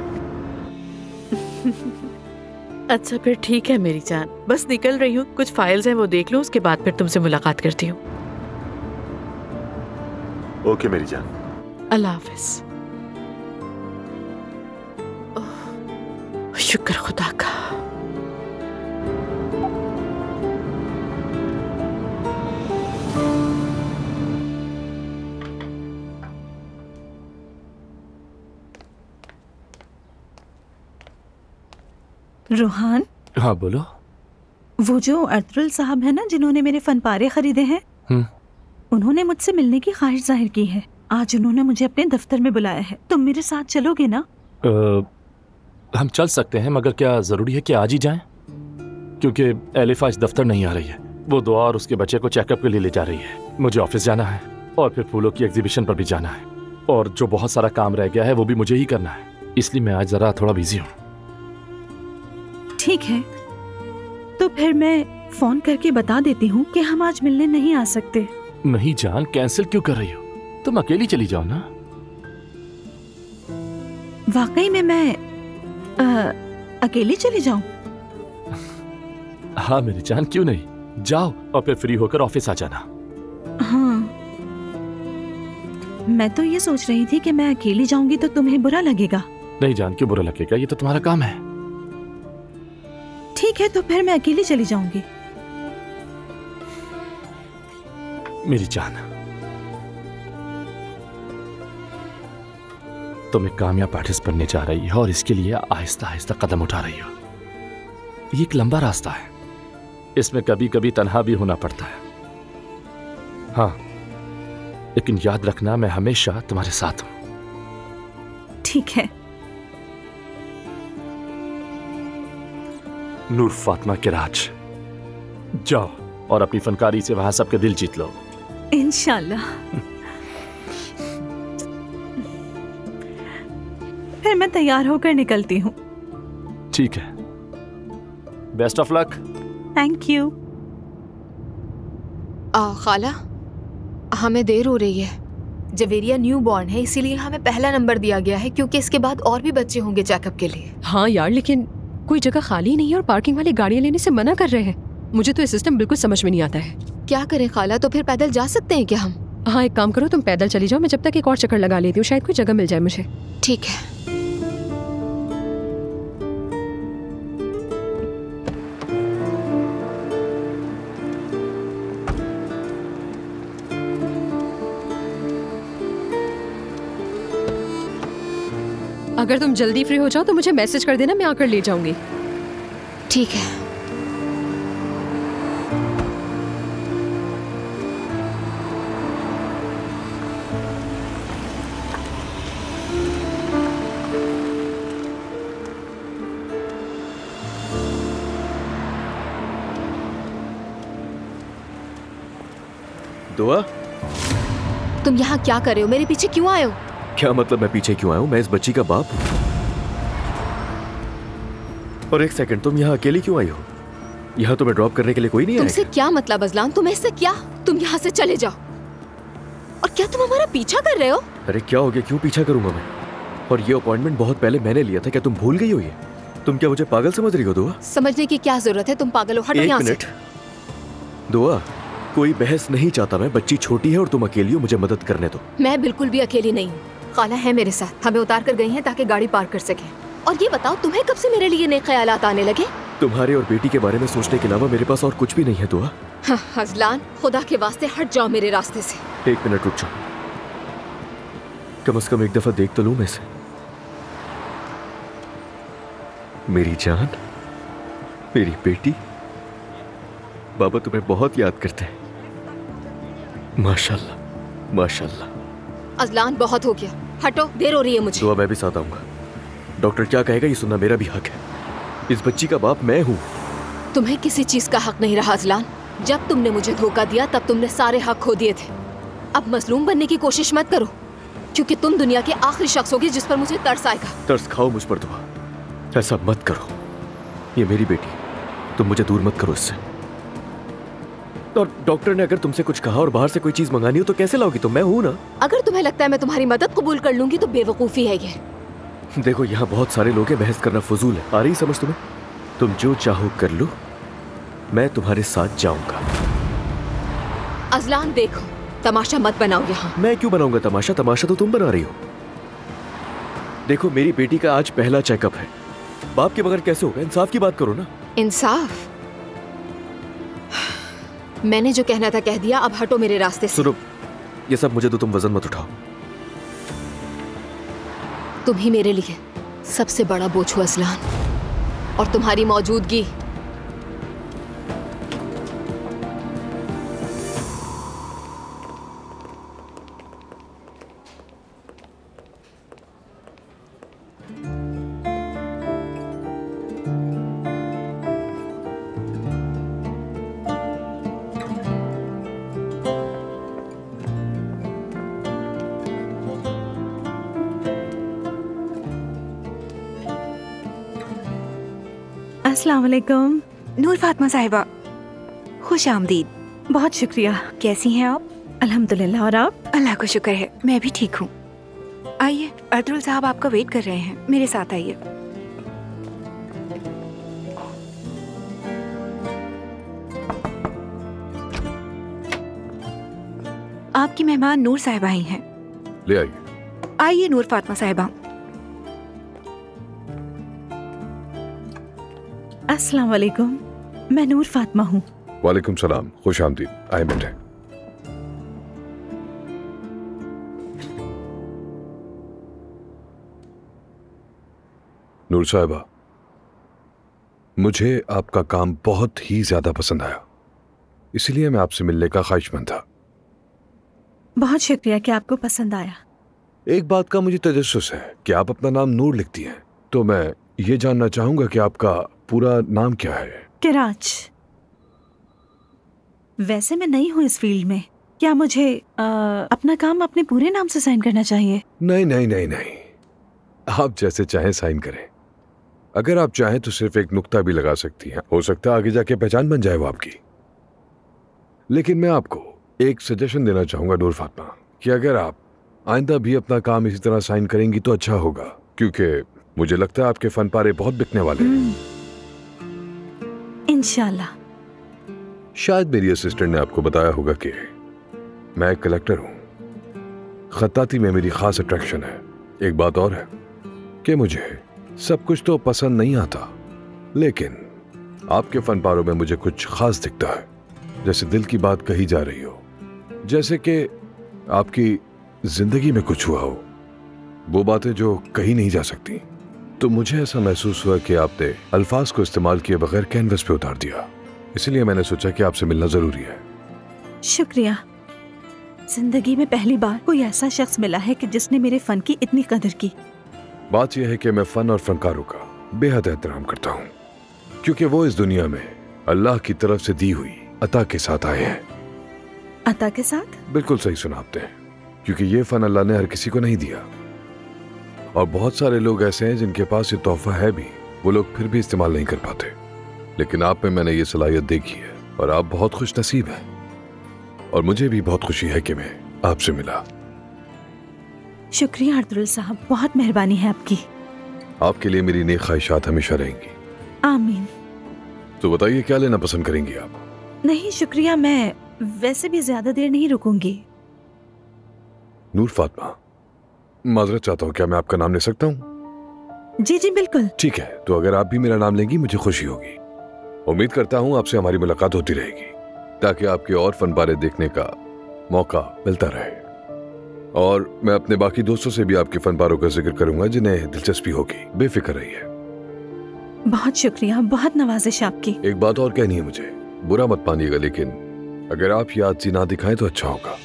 अच्छा फिर ठीक है मेरी जान, बस निकल रही हूँ, कुछ फाइल्स हैं वो देख लूँ, उसके बाद फिर तुमसे मुलाकात करती हूँ। ओके मेरी जान। अल्लाह हाफिज। शुक्र खुदा का। रोहान। हाँ बोलो। वो जो अर्तुल साहब है ना जिन्होंने मेरे फनपारे खरीदे हैं, उन्होंने मुझसे मिलने की ख्वाहिश जाहिर की है। आज उन्होंने मुझे अपने दफ्तर में बुलाया है। तुम मेरे साथ चलोगे ना? हम चल सकते हैं, मगर क्या जरूरी है कि आज ही जाएं? क्योंकि एलिफा इस दफ्तर नहीं आ रही है। वो दुआ और उसके बच्चे को चेकअप के लिए ले जा रही है। मुझे ऑफिस जाना है और फिर फूलों की एग्जीबिशन पर भी जाना है, और जो बहुत सारा काम रह गया है वो भी मुझे ही करना है। इसलिए मैं आज जरा थोड़ा बिजी हूँ। ठीक है, तो फिर मैं फोन करके बता देती हूँ कि हम आज मिलने नहीं आ सकते। नहीं जान, कैंसिल क्यों कर रही हो? तुम अकेली चली जाओ ना। वाकई में मैं अकेली चली जाऊं? हाँ मेरी जान, क्यों नहीं, जाओ और फिर फ्री होकर ऑफिस आ जाना। हाँ, मैं तो ये सोच रही थी कि मैं अकेली जाऊंगी तो तुम्हें बुरा लगेगा। नहीं जान, क्यों बुरा लगेगा, ये तो तुम्हारा काम है। ठीक है, तो फिर मैं अकेली चली जाऊंगी। मेरी जान, तुम एक कामयाब आर्टिस्ट बनने जा रही हो और इसके लिए आहिस्ता आहिस्ता कदम उठा रही हो। ये एक लंबा रास्ता है, इसमें कभी कभी तन्हा भी होना पड़ता है। हाँ, लेकिन याद रखना मैं हमेशा तुम्हारे साथ हूं। ठीक है। नूर फातिमा के राज, जाओ और अपनी फनकारी से वहां सबके दिल जीत लो। इंशाल्लाह। फिर मैं तैयार होकर निकलती हूँ। ठीक है, best of luck. Thank you. खाला, हमें देर हो रही है। जवेरिया न्यू बॉर्न है, इसीलिए हमें पहला नंबर दिया गया है, क्योंकि इसके बाद और भी बच्चे होंगे चेकअप के लिए। हाँ यार, लेकिन कोई जगह खाली नहीं है और पार्किंग वाली गाड़ियाँ लेने से मना कर रहे हैं। मुझे तो ये सिस्टम बिल्कुल समझ में नहीं आता है। क्या करें खाला, तो फिर पैदल जा सकते हैं क्या हम? हाँ एक काम करो, तुम पैदल चली जाओ, मैं जब तक एक और चक्कर लगा लेती हूँ, शायद कोई जगह मिल जाए मुझे। ठीक है। अगर तुम जल्दी फ्री हो जाओ तो मुझे मैसेज कर देना, मैं आकर ले जाऊंगी। ठीक है। दुआ, तुम यहाँ क्या कर रहे हो? मेरे पीछे क्यों आए हो? क्या मतलब मैं पीछे क्यों आया हूँ? मैं इस बच्ची का बाप हूँ। और एक सेकंड, तुम यहाँ अकेली क्यों आई हो? यहाँ तुम्हें ड्रॉप करने के लिए कोई नहीं आया? तुमसे क्या मतलब अजलान? तुम्हें इससे क्या? तुम यहाँ से चले जाओ। और क्या तुम हमारा पीछा कर रहे हो? अरे क्या हो गया, क्यों पीछा करूंगा मैं? और ये अपॉइंटमेंट बहुत पहले मैंने लिया था, क्या तुम भूल गई हो? ये तुम क्या मुझे पागल समझ रही हो दुआ? समझने की क्या जरूरत है, तुम पागल हो। हटो यहाँ से। दुआ, कोई बहस नहीं चाहता मैं, बच्ची छोटी है और तुम अकेली हो, मुझे मदद करने दो। मैं बिल्कुल भी अकेली नहीं हूँ, खाला है मेरे साथ। हमें उतार कर गई हैं ताकि गाड़ी पार्क कर सकें। और ये बताओ तुम्हें कब से मेरे लिए नए ख्यालात आने लगे? तुम्हारे और बेटी के बारे में सोचने के अलावा मेरे पास और कुछ भी नहीं है दुआ। हाँ, अजलान खुदा के वास्ते हट जाओ मेरे रास्ते से। 1 मिनट रुक जाओ, कम से कम एक दफा देख तो लूं मैं से। मेरी जान, मेरी बेटी, बाबा तुम्हें बहुत याद करते हैं। माशाल्लाह माशाल्लाह। अजलान बहुत हो गया, हटो, देर हो रही है मुझे। दुआ मैं भी साथ आऊंगा। डॉक्टर क्या कहेगा ये सुनना मेरा भी हक है। इस बच्ची का बाप मैं हूँ। तुम्हें किसी चीज का हक नहीं रहा अजलान। जब तुमने मुझे धोखा दिया तब तुमने सारे हक खो दिए थे। अब मजलूम बनने की कोशिश मत करो, क्योंकि तुम दुनिया के आखिरी शख्स होगे जिस पर मुझे तरस आएगा। तरस खाओ मुझ पर दुआ, ऐसा मत करो। ये मेरी बेटी, तुम मुझे दूर मत करो इससे। और डॉक्टर ने अगर तुमसे कुछ कहा और बाहर से कोई चीज मंगानी हो तो कैसे लाओगी तुम? मैं हूं ना। अगर तुम्हें लगता है मैं तुम्हारी मदद कबूल कर लूंगी तो बेवकूफी है ये। देखो यहाँ बहुत सारे लोग हैं, बहस करना फजूल है। आ रही समझ तुम्हें? तुम जो चाहो कर लो, मैं तुम्हारे साथ जाऊंगा। अजलान देखो, तमाशा मत बनाओ यहाँ। मैं क्यों बनाऊंगा तमाशा? तमाशा तो तुम बना रही हो। देखो मेरी बेटी का आज पहला चेकअप है, बाप के बगैर कैसे होगा? इंसाफ की बात करो ना। इंसाफ? मैंने जो कहना था कह दिया, अब हटो मेरे रास्ते से। सुनो, ये सब मुझे तो तुम वजन मत उठाओ। तुम ही मेरे लिए सबसे बड़ा बोझ हो अजलान, और तुम्हारी मौजूदगी। अस्सलाम वालेकुम। नूर फातिमा साहिबा, खुश आमदीद। बहुत शुक्रिया। कैसी हैं आप? अल्हम्दुलिल्लाह, और आप? अल्लाह का शुक्र है, मैं भी ठीक हूँ। आइए, अर्तुल साहब आपका वेट कर रहे हैं, मेरे साथ आइए। आपकी मेहमान नूर साहिबा ही हैं। ले आइए। आइए नूर फातिमा साहिबा। अस्सलाम वालेकुम, मैं नूर फातिमा हूँ। वालेकुम सलाम, खुश आमदीद। आए बैठे। नूर साहिबा, मुझे आपका काम बहुत ही ज्यादा पसंद आया, इसलिए मैं आपसे मिलने का ख्वाहिशमंद था। बहुत शुक्रिया कि आपको पसंद आया। एक बात का मुझे तजस्सुस है कि आप अपना नाम नूर लिखती हैं, तो मैं ये जानना चाहूंगा कि आपका पूरा नाम क्या है? किराज। वैसे मैं नई हूँ इस फील्ड में, क्या मुझे अपना काम अपने पूरे नाम से साइन करना चाहिए? नहीं नहीं नहीं नहीं, आप जैसे चाहें साइन करें। अगर आप चाहें तो सिर्फ एक नुक्ता भी लगा सकती हैं, हो सकता है आगे जाके पहचान बन जाए वो आपकी। लेकिन मैं आपको एक सजेशन देना चाहूंगा नूर फातिमा, कि अगर आप आइंदा भी अपना काम इसी तरह साइन करेंगी तो अच्छा होगा, क्योंकि मुझे लगता है आपके फन पारे बहुत बिकने वाले हैं। इंशाल्लाह। शायद मेरी असिस्टेंट ने आपको बताया होगा कि मैं एक कलेक्टर हूं। खत्ताती में मेरी खास अट्रैक्शन है। एक बात और है कि मुझे सब कुछ तो पसंद नहीं आता, लेकिन आपके फन पारों में मुझे कुछ खास दिखता है, जैसे दिल की बात कही जा रही हो, जैसे कि आपकी जिंदगी में कुछ हुआ हो, वो बातें जो कही नहीं जा सकती। तो मुझे ऐसा महसूस हुआ कि आपने अल्फाज को इस्तेमाल किए बगैर कैनवस पे उतार दिया, इसलिए मैंने सोचा कि आपसे मिलना जरूरी है। शुक्रिया। जिंदगी में पहली बार कोई ऐसा शख्स मिला है कि जिसने मेरे फन की इतनी कदर की। बात यह है कि मैं फन और फनकारों का बेहद एहतराम करता हूँ, क्योंकि वो इस दुनिया में अल्लाह की तरफ से दी हुई अता के साथ आए हैं। अता के साथ? बिल्कुल सही सुना आपने, क्योंकि ये फन अल्लाह ने हर किसी को नहीं दिया, और बहुत सारे लोग ऐसे हैं जिनके पास ये तोहफा है भी, वो लोग फिर भी इस्तेमाल नहीं कर पाते। लेकिन आप में मैंने ये सलाहियत देखी है, और आप बहुत खुश नसीब हैं, और मुझे भी बहुत खुशी है कि मैं आपसे मिला। शुक्रिया अर्तुल साहब, बहुत मेहरबानी है आपकी। आपके लिए मेरी नेक ख्वाहिशात हमेशा रहेंगी। आमीन। तो बताइए क्या लेना पसंद करेंगी आप? नहीं शुक्रिया, मैं वैसे भी ज्यादा देर नहीं रुकूंगी। नूर फातिमा, माजरत चाहता हूँ, क्या मैं आपका नाम ले सकता हूँ? जी जी बिल्कुल। ठीक है, तो अगर आप भी मेरा नाम लेंगी मुझे खुशी होगी। उम्मीद करता हूँ आपसे हमारी मुलाकात होती रहेगी ताकि आपके और फनपारे देखने का मौका मिलता रहे। और मैं अपने बाकी दोस्तों से भी आपके फनपारों का जिक्र करूंगा जिन्हें दिलचस्पी होगी। बेफिक्र रहिए। बहुत शुक्रिया, बहुत नवाजिश आपकी। एक बात और कहनी है मुझे, बुरा मत मानिएगा, लेकिन अगर आप याद सी ना दिखाएं तो अच्छा होगा।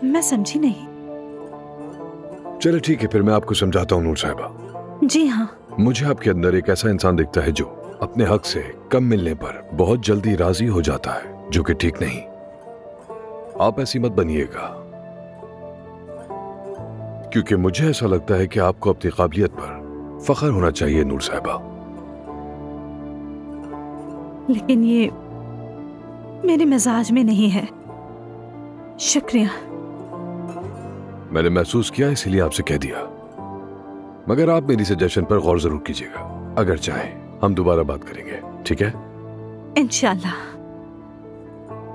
मैं समझी नहीं। चलो ठीक है, फिर मैं आपको समझाता हूँ नूर साहिबा। जी हाँ। मुझे आपके अंदर एक ऐसा इंसान दिखता है जो अपने हक से कम मिलने पर बहुत जल्दी राजी हो जाता है, जो कि ठीक नहीं। आप ऐसी मत बनिएगा, क्योंकि मुझे ऐसा लगता है कि आपको अपनी काबिलियत पर फख्र होना चाहिए नूर साहिबा। लेकिन ये मेरे मिजाज में नहीं है। शुक्रिया। मैंने महसूस किया इसीलिए आपसे कह दिया, मगर आप मेरी सजेशन पर गौर जरूर कीजिएगा। अगर चाहें हम दोबारा बात करेंगे, ठीक है? इंशाल्लाह।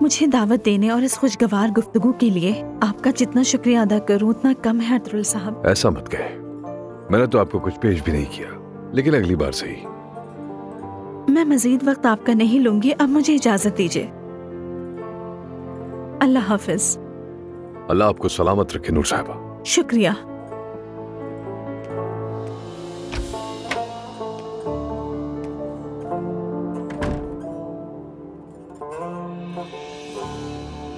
मुझे दावत देने और इस खुशगवार गुफ्तगू के लिए आपका जितना शुक्रिया अदा करूं उतना कम है अर्तुगरुल साहब। ऐसा मत कहे, मैंने तो आपको कुछ पेश भी नहीं किया, लेकिन अगली बार सही। मैं मजीद वक्त आपका नहीं लूंगी, अब मुझे इजाजत दीजिए। अल्लाह हाफिज। अल्लाह आपको सलामत रखे नूर साहिबा। शुक्रिया।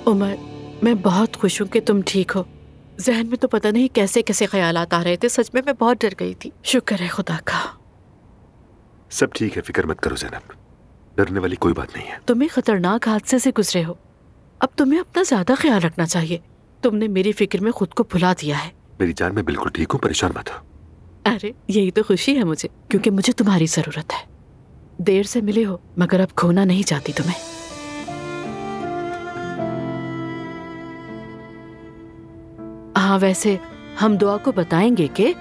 उमर, मैं बहुत खुश हूँ कि तुम ठीक हो। जहन में तो पता नहीं कैसे कैसे ख्यालात आ रहे थे। सच में मैं बहुत डर गई थी। शुक्र है खुदा का। सब ठीक है, फिक्र मत करो ज़ैनब, डरने वाली कोई बात नहीं है। तुम एक खतरनाक हादसे से गुजरे हो, अब तुम्हें अपना ज्यादा ख्याल रखना चाहिए। तुमने मेरी फिक्र में खुद को भुला दिया है। मेरी जान, मैं बिल्कुल ठीक हूँ, परेशान मत हो। अरे यही तो खुशी है मुझे, क्योंकि मुझे तुम्हारी जरूरत है। देर से मिले हो, मगर अब खोना नहीं चाहती तुम्हें। हाँ, वैसे हम दुआ को बताएंगे कि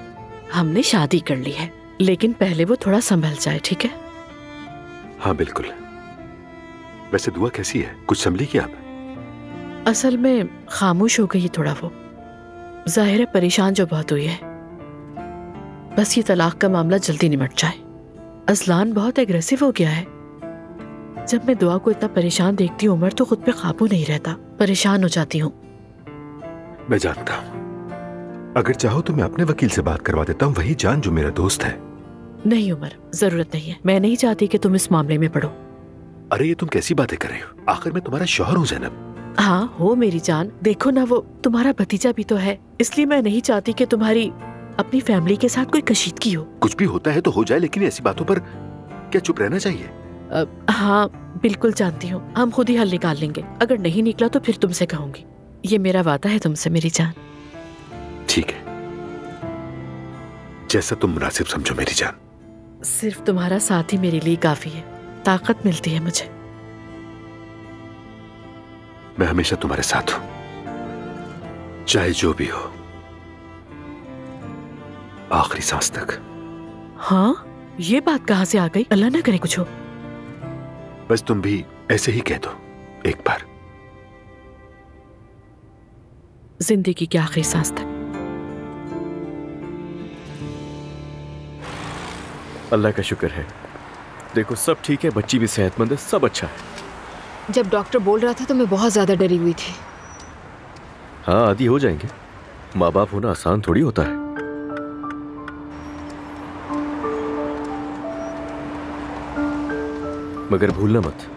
हमने शादी कर ली है, लेकिन पहले वो थोड़ा संभल जाए, ठीक है? हाँ बिल्कुल। वैसे दुआ कैसी है, कुछ संभली क्या आप? असल में खामोश हो गई थोड़ा वो। जाहिर है परेशान जो बहुत हुई है। बस ये तलाक का मामला जल्दी निमट जाए। अजलान बहुत एग्रेसिव हो गया है। जब मैं दुआ को इतना परेशान देखती हूँ उमर, तो खुद पे काबू नहीं रहता, परेशान हो जाती हूँ। मैं जानता हूँ, अगर चाहो तो मैं अपने वकील से बात करवा देता हूँ, वही जान जो मेरा दोस्त है। नहीं उमर, जरूरत नहीं है। मैं नहीं चाहती कि तुम इस मामले में पड़ो। अरे ये तुम कैसी बातें कर रहे हो? आखिर मैं तुम्हारा शौहर हूँ ज़ैनब। हाँ हो मेरी जान। देखो ना, वो तुम्हारा भतीजा भी तो है, इसलिए मैं नहीं चाहती कि तुम्हारी अपनी फैमिली के साथ कोई कशीदगी हो। कुछ भी होता है तो हो जाए, लेकिन ऐसी बातों पर क्या चुप रहना चाहिए? हाँ बिल्कुल जानती हूँ, हम खुद ही हल निकाल लेंगे। अगर नहीं निकला तो फिर तुमसे कहूंगी। ये मेरा वादा है तुमसे मेरी जान। ठीक है, जैसा तुम मुनासिब समझो मेरी जान। सिर्फ तुम्हारा साथ ही मेरे लिए काफी है, ताकत मिलती है मुझे। मैं हमेशा तुम्हारे साथ हूं, चाहे जो भी हो, आखिरी सांस तक। हाँ, ये बात कहाँ से आ गई? अल्लाह ना करे कुछ हो। बस तुम भी ऐसे ही कह दो एक बार। जिंदगी की आखिरी सांस तक। अल्लाह का शुक्र है, देखो सब ठीक है, बच्ची भी सेहतमंद है, सब अच्छा है। जब डॉक्टर बोल रहा था तो मैं बहुत ज्यादा डरी हुई थी। हाँ, आदी हो जाएंगे। माँ बाप होना आसान थोड़ी होता है। मगर भूलना मत,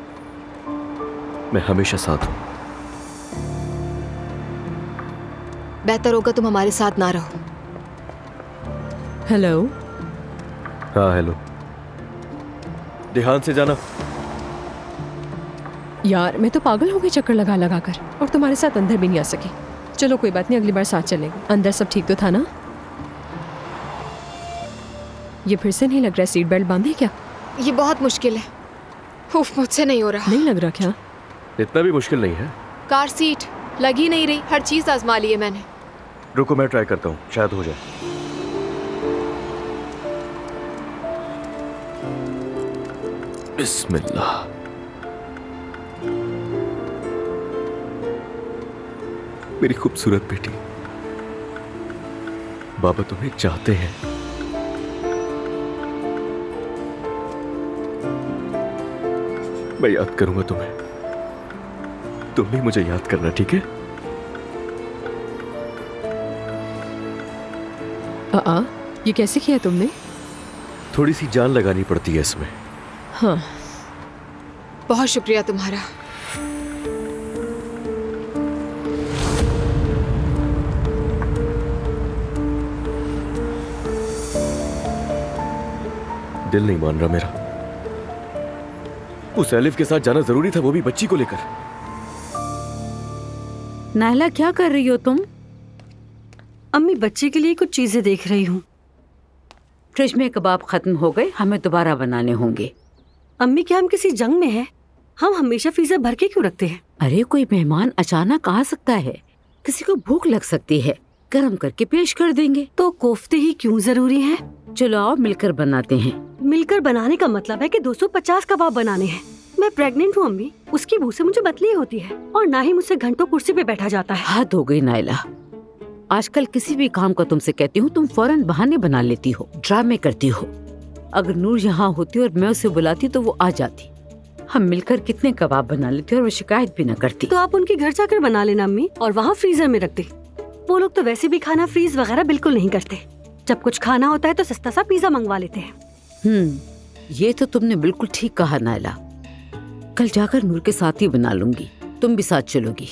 मैं हमेशा साथ हूं। बेहतर होगा तुम हमारे साथ ना रहो। हेलो। हाँ हेलो। ध्यान से जाना। यार मैं तो पागल हो गई चक्कर लगा लगा कर, और तुम्हारे साथ अंदर भी नहीं आ सकी। चलो कोई बात नहीं, अगली बार साथ चलेंगे। अंदर सब ठीक तो था ना? ये फिर से नहीं लग रहा है सीट बेल्ट बांधे क्या? ये बहुत मुश्किल है। उफ, मुझसे नहीं हो रहा। नहीं लग रहा क्या? इतना भी मुश्किल नहीं है। कार सीट लग ही नहीं रही, हर चीज आजमा ली है मैंने। रुको मैं ट्राई करता हूँ, शायद हो जाए। बिस्मिल्लाह। मेरी खूबसूरत बेटी, बाबा तुम्हें चाहते हैं। मैं याद करूंगा तुम्हें, तुम भी मुझे याद करना, ठीक है? ये कैसे किया तुमने? थोड़ी सी जान लगानी पड़ती है इसमें। हाँ। बहुत शुक्रिया तुम्हारा। दिल नहीं मान रहा मेरा। उस एलिफ के साथ जाना जरूरी था, वो भी बच्ची को लेकर। नायला क्या कर रही हो तुम? अम्मी बच्चे के लिए कुछ चीजें देख रही हूँ। फ्रिज में कबाब खत्म हो गए, हमें दोबारा बनाने होंगे। अम्मी क्या हम किसी जंग में हैं? हम हमेशा फ्रीजर भर के क्यों रखते हैं? अरे कोई मेहमान अचानक आ सकता है, किसी को भूख लग सकती है, गर्म करके पेश कर देंगे। तो कोफ्ते ही क्यों जरूरी हैं? चलो आओ मिलकर बनाते हैं। मिलकर बनाने का मतलब है कि 250 कबाब बनाने हैं। मैं प्रेग्नेंट हूँ अम्मी, उसकी भूख से मुझे बतली होती है और ना ही मुझसे घंटों कुर्सी पे बैठा जाता है। हद हो गई नायला, आजकल किसी भी काम का तुमसे कहती हूँ तुम फौरन बहाने बना लेती हो, ड्रामे करती हो। अगर नूर यहाँ होती और मैं उसे बुलाती तो वो आ जाती, हम मिलकर कितने कबाब बना लेते और वो शिकायत भी न करती। तो आप उनके घर जाकर बना लेना अम्मी और वहाँ फ्रीजर में रख दे। वो लोग तो वैसे भी खाना फ्रीज वगैरह बिल्कुल नहीं करते। जब कुछ खाना होता है तो सस्ता सा पिज्जा मंगवा लेते हैं। ये तो तुमने बिल्कुल ठीक कहा नायला। कल जाकर नूर के साथ ही बना लूंगी, तुम भी साथ चलोगी?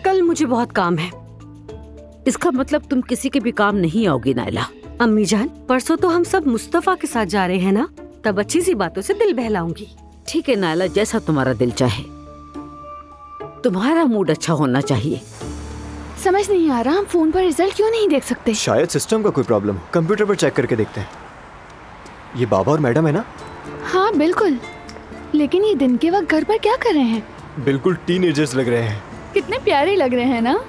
कल मुझे बहुत काम है। इसका मतलब तुम किसी के भी काम नहीं आओगी नायला? अम्मी जान, परसों तो हम सब मुस्तफा के साथ जा रहे हैं ना, तब अच्छी सी बातों से दिल बहलाऊंगी। ठीक है नायला, जैसा तुम्हारा दिल चाहे। तुम्हारा मूड अच्छा होना चाहिए। समझ नहीं आ रहा, हम फोन पर रिजल्ट क्यों नहीं देख सकते? शायद सिस्टम का कोई प्रॉब्लम हो, कंप्यूटर पर चेक करके देखते हैं। ये बाबा और मैडम है ना? हाँ बिल्कुल, लेकिन ये दिन के वक्त घर पर क्या कर रहे हैं? बिल्कुल टीनेजर्स लग रहे हैं। कितने प्यारे लग रहे हैं ना।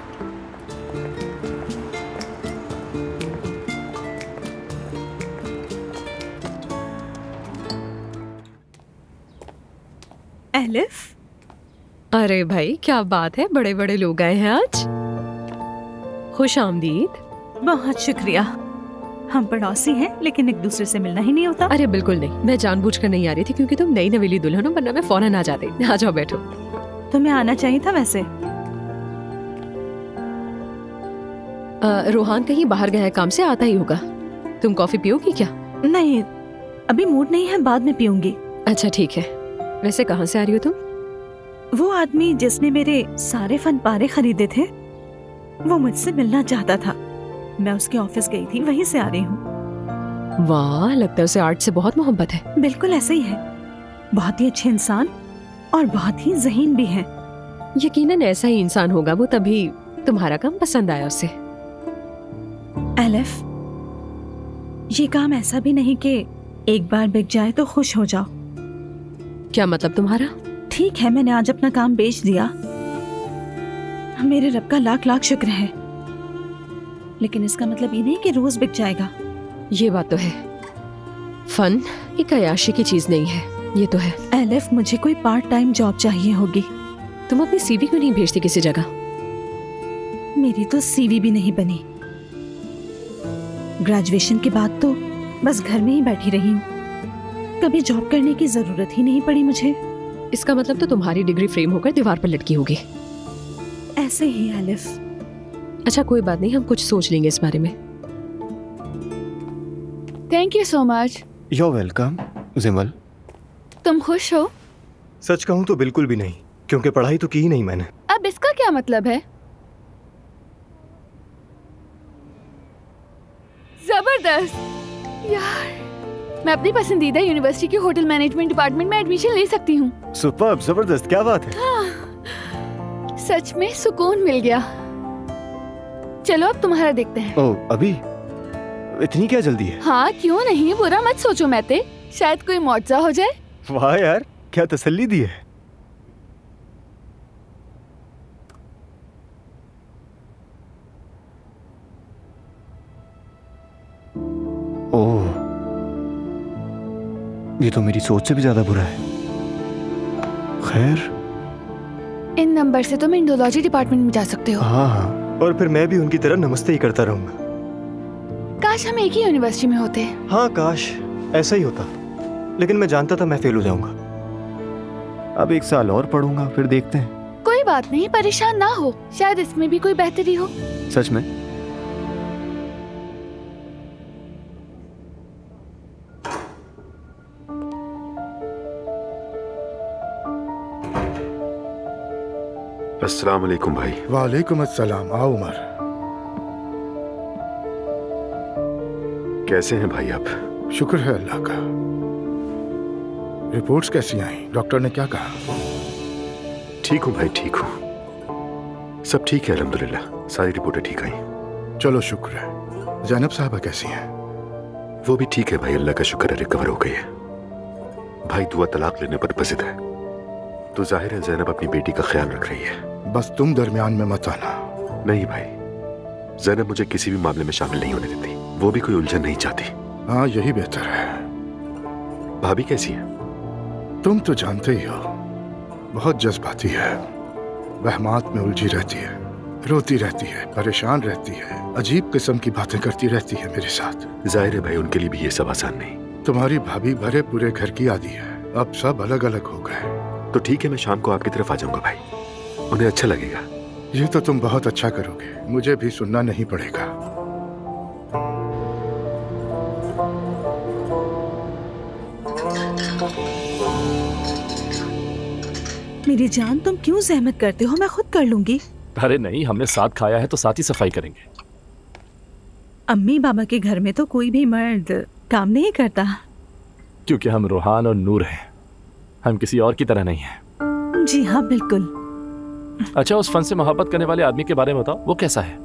एलिफ, अरे भाई क्या बात है, बड़े बड़े लोग आए हैं आज। खुश आमदीद। बहुत शुक्रिया। हम पड़ोसी हैं लेकिन एक दूसरे से मिलना ही नहीं होता। अरे बिल्कुल नहीं, मैं जानबूझकर नहीं आ रही थी क्योंकि तुम नई नवेली दुल्हन हो, वरना मैं फौरन आ जाती। आ जाओ बैठो। तुम्हें आना चाहिए था वैसे। रोहान कहीं बाहर गया है काम से, आता ही होगा। तुम कॉफी पियोगी क्या? नहीं, अभी मूड नहीं है, बाद में पीऊंगी। अच्छा ठीक है। वैसे कहाँ से आ रही हो तुम? वो आदमी जिसने मेरे सारे फन पारे खरीदे थे, वो मुझसे मिलना चाहता था। मैं उसके ऑफिस गई थी, वहीं से आ रही हूँ। वाह, लगता है उसे आर्ट से बहुत मोहब्बत है। बिल्कुल ऐसे ही है, बहुत ही अच्छे इंसान और बहुत ही ज़हीन भी है। यकीनन ऐसा ही इंसान होगा वो, तभी तुम्हारा काम पसंद आया उसे। एलिफ, ये काम ऐसा भी नहीं कि एक बार बिक जाए तो खुश हो जाओ। क्या मतलब तुम्हारा? ठीक है, मैंने आज अपना काम बेच दिया, मेरे रब का लाख लाख शुक्र है, लेकिन इसका मतलब ये नहीं कि रोज बिक जाएगा। ये बात तो है, फन एक अयाशी की चीज नहीं है, ये तो है। एलिफ, मुझे कोई पार्ट टाइम जॉब चाहिए होगी। तुम अपनी सीवी क्यों नहीं भेजती किसी जगह? मेरी तो सीवी भी नहीं बनी। ग्रेजुएशन के बाद तो बस घर में ही बैठी रही हूँ, कभी जॉब करने की जरूरत ही नहीं पड़ी मुझे। इसका मतलब तो तुम्हारी डिग्री फ्रेम होकर दीवार पर लटकी होगी। ऐसे ही एलिफ। अच्छा कोई बात नहीं, हम कुछ सोच लेंगे इस बारे में। Thank you so much. You're welcome, जिमल। तुम खुश हो? सच कहूँ तो बिल्कुल भी नहीं, क्योंकि पढ़ाई तो की ही नहीं मैंने। अब इसका क्या मतलब है? जबरदस्त यार, मैं अपनी पसंदीदा यूनिवर्सिटी के होटल मैनेजमेंट डिपार्टमेंट में एडमिशन ले सकती हूँ। सुपर्ब, जबरदस्त, क्या बात है। हाँ, सच में सुकून मिल गया। चलो अब तुम्हारा देखते हैं। ओह, अभी इतनी क्या जल्दी है? हाँ क्यों नहीं, बुरा मत सोचो मैते, शायद कोई मुआवजा हो जाए। वाह यार, क्या तसल्ली दी है। ओह, ये तो मेरी सोच से भी ज्यादा बुरा है। खैर, इन नंबर से तुम इंडोलॉजी डिपार्टमेंट में जा सकते हो। हाँ हाँ, और फिर मैं भी उनकी तरह नमस्ते ही करता रहूंगा। काश हम एक ही यूनिवर्सिटी में होते। हाँ काश ऐसा ही होता, लेकिन मैं जानता था मैं फेल हो जाऊंगा। अब 1 साल और पढ़ूंगा, फिर देखते हैं। कोई बात नहीं, परेशान ना हो, शायद इसमें भी कोई बेहतरी हो। सच में? अस्सलाम वालेकुम भाई। वालेकुम अस्सलाम। आओ उमर। कैसे हैं भाई आप? शुक्र है अल्लाह का। रिपोर्ट्स कैसी आई? डॉक्टर ने क्या कहा? ठीक हूँ भाई, ठीक हूँ। सब ठीक है अल्हम्दुलिल्लाह, सारी रिपोर्टें ठीक आई। चलो शुक्र है। ज़ैनब साहबा कैसी हैं? वो भी ठीक है भाई, अल्लाह का शुक्र है, रिकवर हो गई है। भाई दुआ तलाक लेने पर बसित है, तो जाहिर है ज़ैनब अपनी बेटी का ख्याल रख रही है। बस तुम दरमियान में मत आना। नहीं भाई, ज़ैनब मुझे किसी भी मामले में शामिल नहीं होने देती, वो भी कोई उलझन नहीं चाहती। हाँ यही बेहतर है। भाभी कैसी है? तुम तो जानते ही हो, बहुत जज्बाती है, वहमात में उलझी रहती है, रोती रहती है, परेशान रहती है, अजीब किस्म की बातें करती रहती है मेरे साथ। जाहिर है भाई उनके लिए भी ये सब आसान नहीं। तुम्हारी भाभी भरे पूरे घर की आदी है, अब सब अलग अलग हो गए। तो ठीक है, मैं शाम को आपकी तरफ आ जाऊंगा भाई, उन्हें अच्छा लगेगा। ये तो तुम बहुत अच्छा करोगे, मुझे भी सुनना नहीं पड़ेगा। मेरी जान, तुम क्यों जहमत करते हो? मैं खुद कर लूंगी। अरे नहीं, हमने साथ खाया है तो साथ ही सफाई करेंगे। अम्मी बाबा के घर में तो कोई भी मर्द काम नहीं करता। क्योंकि हम रूहान और नूर हैं, हम किसी और की तरह नहीं हैं। जी हाँ बिल्कुल। अच्छा, उस फन से मोहब्बत करने वाले आदमी के बारे में बताओ, वो कैसा है?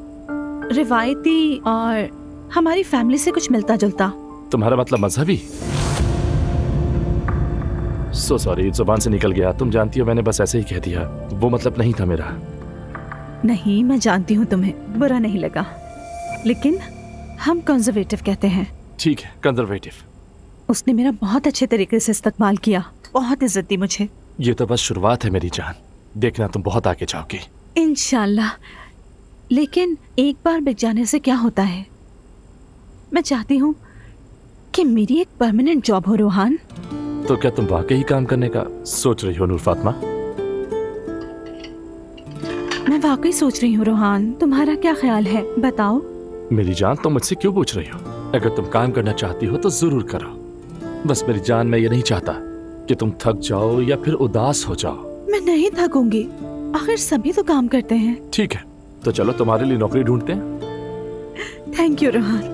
रिवायती और हमारी फैमिली से कुछ मिलता जुलता। तुम्हारा मतलब मजहबी? सो सॉरी, जुबान से निकल गया। तुम जानती हो मैंने बस ऐसे ही कह दिया, वो मतलब नहीं था मेरा। नहीं, मैं जानती हूँ तुम्हें बुरा नहीं लगा, लेकिन हम कंजर्वेटिव कहते हैं। ठीक है, कंजर्वेटिव। उसने मेरा बहुत अच्छे तरीके से इस्तेमाल किया, बहुत इज्जत दी मुझे। ये तो बस शुरुआत है मेरी जान, देखना तुम बहुत आगे जाओगी इंशाल्लाह। लेकिन एक बार बिक जाने से क्या होता है? मैं चाहती हूँ कि मेरी एक परमानेंट जॉब हो। रोहान, तो क्या तुम वाकई ही काम करने का सोच रही हो नूर फातिमा? मैं वाकई सोच रही हूँ रोहान, तुम्हारा क्या ख्याल है बताओ? मेरी जान, तुम मुझसे क्यों पूछ रही हो? अगर तुम काम करना चाहती हो तो जरूर करो। बस मेरी जान, मैं ये नहीं चाहता कि तुम थक जाओ या फिर उदास हो जाओ। मैं नहीं थकूंगी, आखिर सभी तो काम करते हैं। ठीक है, तो चलो तुम्हारे लिए नौकरी ढूंढते हैं। Thank you Rohan.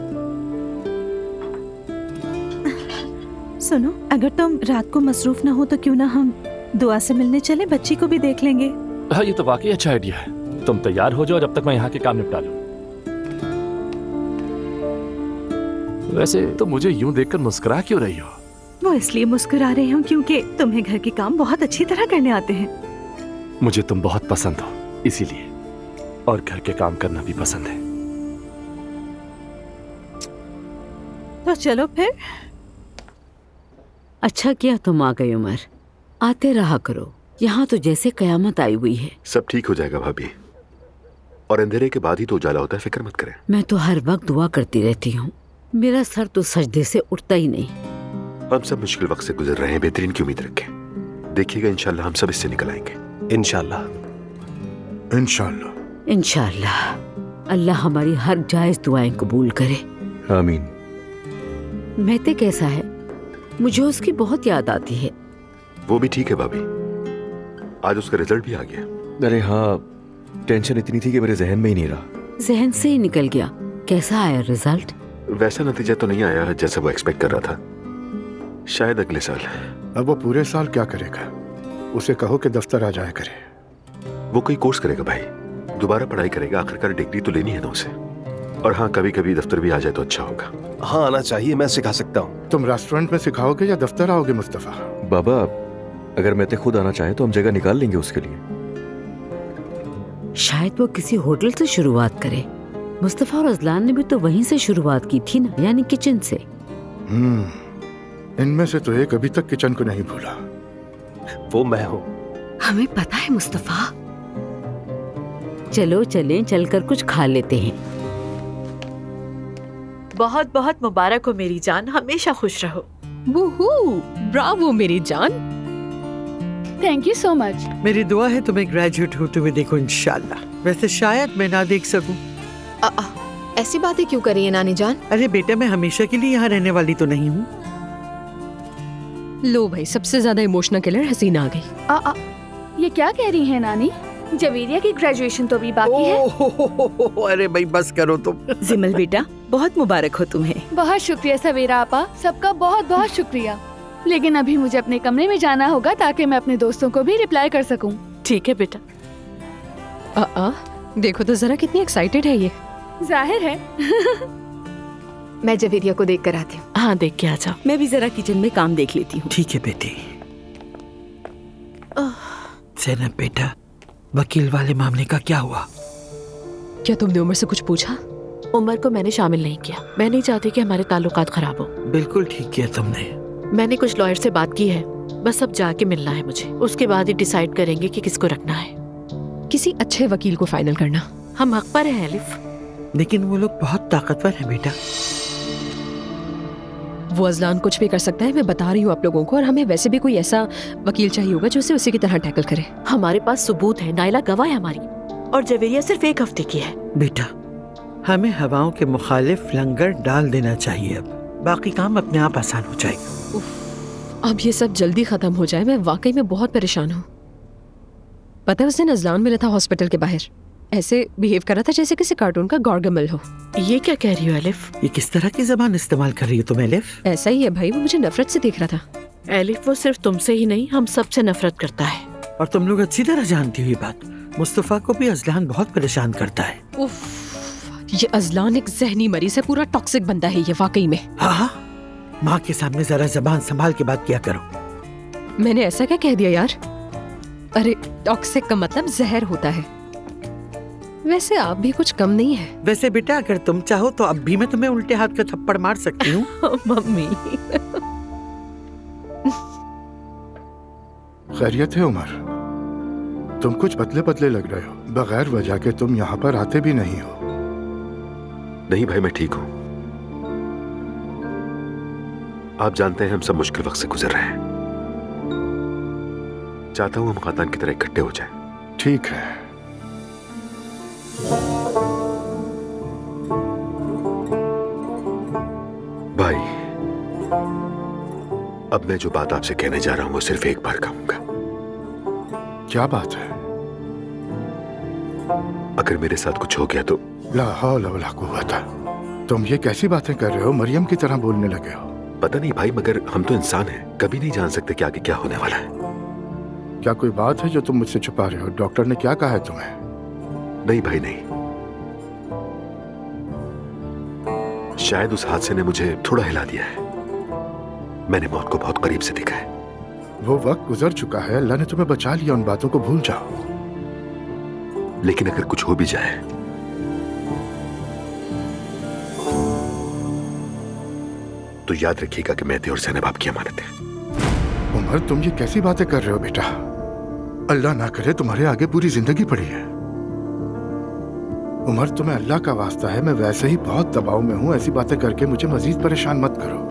सुनो, अगर तुम रात को मसरूफ ना हो तो क्यों ना हम दुआ से मिलने चले, बच्ची को भी देख लेंगे। हाँ, ये तो वाकई अच्छा आइडिया है। तुम तैयार हो जाओ जब तक मैं यहाँ के काम निपटा लूं। वैसे तो मुझे यूं देखकर मुस्कुरा क्यों रही हो? वो इसलिए मुस्कुरा रही हूँ क्योंकि तुम्हें घर के काम बहुत अच्छी तरह करने आते हैं। मुझे तुम बहुत पसंद हो इसीलिए, और घर के काम करना भी पसंद है। तो चलो फिर। अच्छा किया तुम आ गए उमर, आते रहा करो, यहाँ तो जैसे कयामत आई हुई है। सब ठीक हो जाएगा भाभी, और अंधेरे के बाद ही तो उजाला होता है, फिक्र मत करें। मैं तो हर वक्त दुआ करती रहती हूँ, मेरा सर तो सजदे से उठता ही नहीं। हम सब मुश्किल वक्त से गुजर रहे हैं, बेहतरीन की उम्मीद रखें। देखिएगा इंशाल्लाह हम सब इससे निकल आएंगे। इंशाल्लाह, इंशाल्लाह, इंशाल्लाह। अल्लाह हमारी हर जायज दुआएं कबूल करे। आमीन। महते कैसा है? मुझे उसकी बहुत याद आती है। वो भी ठीक है भाभी, आज उसका रिजल्ट भी आ गया। अरे हाँ, टेंशन इतनी थी कि मेरे जहन में ही नहीं रहा। जहन से ही निकल गया। कैसा आया रिजल्ट? वैसा नतीजा तो नहीं आया जैसा वो एक्सपेक्ट कर रहा था, शायद अगले साल। अब वो पूरे साल क्या करेगा? उसे कहो कि दफ्तर आ जाया करे। वो कोई कोर्स करेगा भाई, दोबारा पढ़ाई करेगा, आखिरकार डिग्री तो लेनी है ना उसे। और हाँ, कभी कभी दफ्तर भी आ जाए तो अच्छा होगा। हाँ, आना चाहिए, मैं सिखा सकता हूँ। तुम रेस्टोरेंट में सिखाओगे या दफ्तर आओगे मुस्तफा? बाबा, अगर मैं खुद आना चाहे तो हम जगह निकाल लेंगे उसके लिए। शायद वो किसी होटल से शुरुआत करे। मुस्तफा और अजलान ने भी तो वहीं से शुरुआत की थी ना, यानी किचन से। इनमें से तो एक अभी तक किचन को नहीं भूला। वो मैं हूँ। हमें पता है मुस्तफा। चलो चलें, चलकर कुछ खा लेते हैं। बहुत बहुत मुबारक हो मेरी जान, हमेशा खुश रहो। वूहू, ब्रावो मेरी जान। Thank you so much. मेरी दुआ है तुम्हें ग्रेजुएट होते हुए देखो इंशाल्लाह। वैसे शायद मैं ना देख सकूं। ऐसी बातें क्यों कर रही है नानी जान? अरे बेटा, मैं हमेशा के लिए यहाँ रहने वाली तो नहीं हूँ। लो भाई, सबसे ज्यादा इमोशनल किलर हसीना आ गई। ये क्या कह रही है नानी? जवेरिया की ग्रेजुएशन तो अभी बाकी है। अरे भाई बस करो तुम। जिमल बेटा, बहुत मुबारक हो तुम्हें। बहुत शुक्रिया सवेरा आपा, सबका बहुत बहुत शुक्रिया। लेकिन अभी मुझे अपने कमरे में जाना होगा ताकि मैं अपने दोस्तों को भी रिप्लाई कर सकूं। ठीक है बेटा। देखो तो जरा कितनी एक्साइटेड है ये। जाहिर है। मैं जवेरिया को देख कर आती हूँ। हाँ, देख के आ जाओ। मैं भी जरा किचन में काम देख लेती हूँ। ठीक है बेटी। ज़ैनब बेटा, वकील वाले मामले का क्या हुआ? क्या तुमने उमर से कुछ पूछा? उमर को मैंने शामिल नहीं किया। मैं नहीं चाहती कि हमारे ताल्लुकात खराब हो। बिल्कुल ठीक किया तुमने। मैंने कुछ लॉयर से बात की है, बस अब जाके मिलना है मुझे। उसके बाद ही डिसाइड करेंगे कि किसको रखना है। किसी अच्छे वकील को फाइनल करना। हम हक पर हैं एलिफ। लेकिन वो लोग बहुत ताकतवर हैं बेटा। वो अजलान कुछ भी कर सकता है, मैं बता रही हूँ आप लोगों को। और हमें वैसे भी कोई ऐसा वकील चाहिए होगा जो उसे उसी की तरह टैकल करे। हमारे पास सबूत है, नाइला गवाह है हमारी, और जवेरिया सिर्फ 1 हफ्ते की है। बेटा, हमें हवाओं के मुखालिफ लंगर डाल देना चाहिए। अब बाकी काम अपने आप आसान हो जाएगा। अब ये सब जल्दी खत्म हो जाए। मैं वाकई में बहुत परेशान हूँ। पता है उस दिन अजलान मिला था हॉस्पिटल के बाहर, ऐसे बिहेव कर रहा था जैसे किसी कार्टून का गॉर्गमल हो। ये क्या कह रही हो एलिफ? ये किस तरह की जबान इस्तेमाल कर रही हो तुम एलिफ? ऐसा ही है भाई, वो मुझे नफरत से देख रहा था। एलिफ, वो सिर्फ तुमसे ही नहीं, हम सबसे नफरत करता है। और तुम लोग अच्छी तरह जानती हुई बात, मुस्तफा को भी अजलान बहुत परेशान करता है। उफ, ये अजलान एक जहनी मरीज है, पूरा टॉक्सिक बंदा है ये वाकई में। हाँ, माँ के सामने जरा जबान संभाल के बात किया करो। मैंने ऐसा क्या कह दिया यार? अरे टॉक्सिक का मतलब जहर होता है। वैसे आप भी कुछ कम नहीं है। वैसे बेटा, अगर तुम चाहो तो अब भी मैं तुम्हें उल्टे हाथ का थप्पड़ मार सकती हूँ। मम्मी। खैरियत है उमर? तुम कुछ पतले पतले लग रहे हो। बगैर वजह के तुम यहाँ पर आते भी नहीं हो। नहीं भाई, मैं ठीक हूँ। आप जानते हैं हम सब मुश्किल वक्त से गुजर रहे हैं। चाहता हूँ हम खानदान की तरह इकट्ठे हो जाएं। ठीक है। भाई, अब मैं जो बात आपसे कहने जा रहा हूं वो सिर्फ एक बार कहूंगा। क्या बात है? अगर मेरे साथ कुछ हो गया तो ला हौल वला कुव्वता। तुम ये कैसी बातें कर रहे हो? मरियम की तरह बोलने लगे हो। पता नहीं भाई, मगर हम तो इंसान हैं, कभी नहीं जान सकते कि आगे क्या होने वाला है। क्या कोई बात है जो तुम मुझसे छुपा रहे हो? डॉक्टर ने क्या कहा है तुम्हें? नहीं भाई नहीं, शायद उस हादसे ने मुझे थोड़ा हिला दिया है। मैंने मौत को बहुत करीब से देखा है। वो वक्त गुजर चुका है, अल्लाह ने तुम्हें बचा लिया। उन बातों को भूल जाओ। लेकिन अगर कुछ हो भी जाए तो याद रखिएगा कि मैं थे और ज़ैनब आपकी अमानत है। उमर, तुम ये कैसी बातें कर रहे हो बेटा? अल्लाह ना करे तुम्हारे आगे पूरी जिंदगी पड़ी है। उमर, तुम्हें अल्लाह का वास्ता है, मैं वैसे ही बहुत दबाव में हूँ। ऐसी बातें करके मुझे मजीद परेशान मत करो।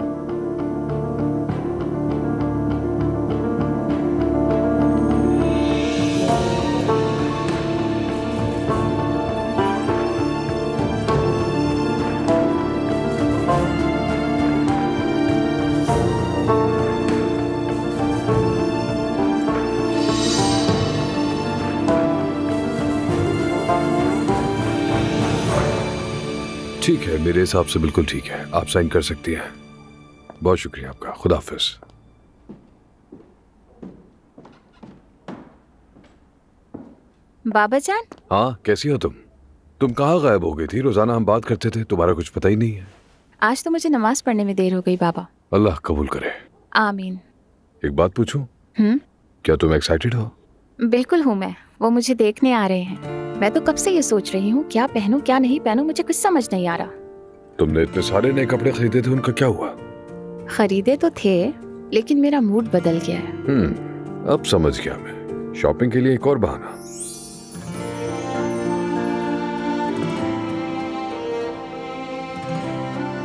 ठीक है, मेरे हिसाब से बिल्कुल ठीक है। आप साइन कर सकती हैं। बहुत शुक्रिया आपका। खुदा हाफिज। बाबा जान। हाँ, कैसी हो तुम? तुम कहाँ गायब हो गई थी? रोजाना हम बात करते थे, तुम्हारा कुछ पता ही नहीं है। आज तो मुझे नमाज पढ़ने में देर हो गई बाबा। अल्लाह कबूल करे। आमीन। एक बात पूछूं? क्या तुम एक्साइटेड हो? बिल्कुल हूँ मैं। वो मुझे देखने आ रहे हैं। मैं तो कब से ये सोच रही हूँ क्या पहनूं क्या नहीं पहनूं, मुझे कुछ समझ नहीं आ रहा। तुमने इतने सारे नए कपड़े खरीदे थे, उनका क्या हुआ? खरीदे तो थे, लेकिन मेरा मूड बदल गया है। अब समझ गया मैं। शॉपिंग के लिए एक और बहाना।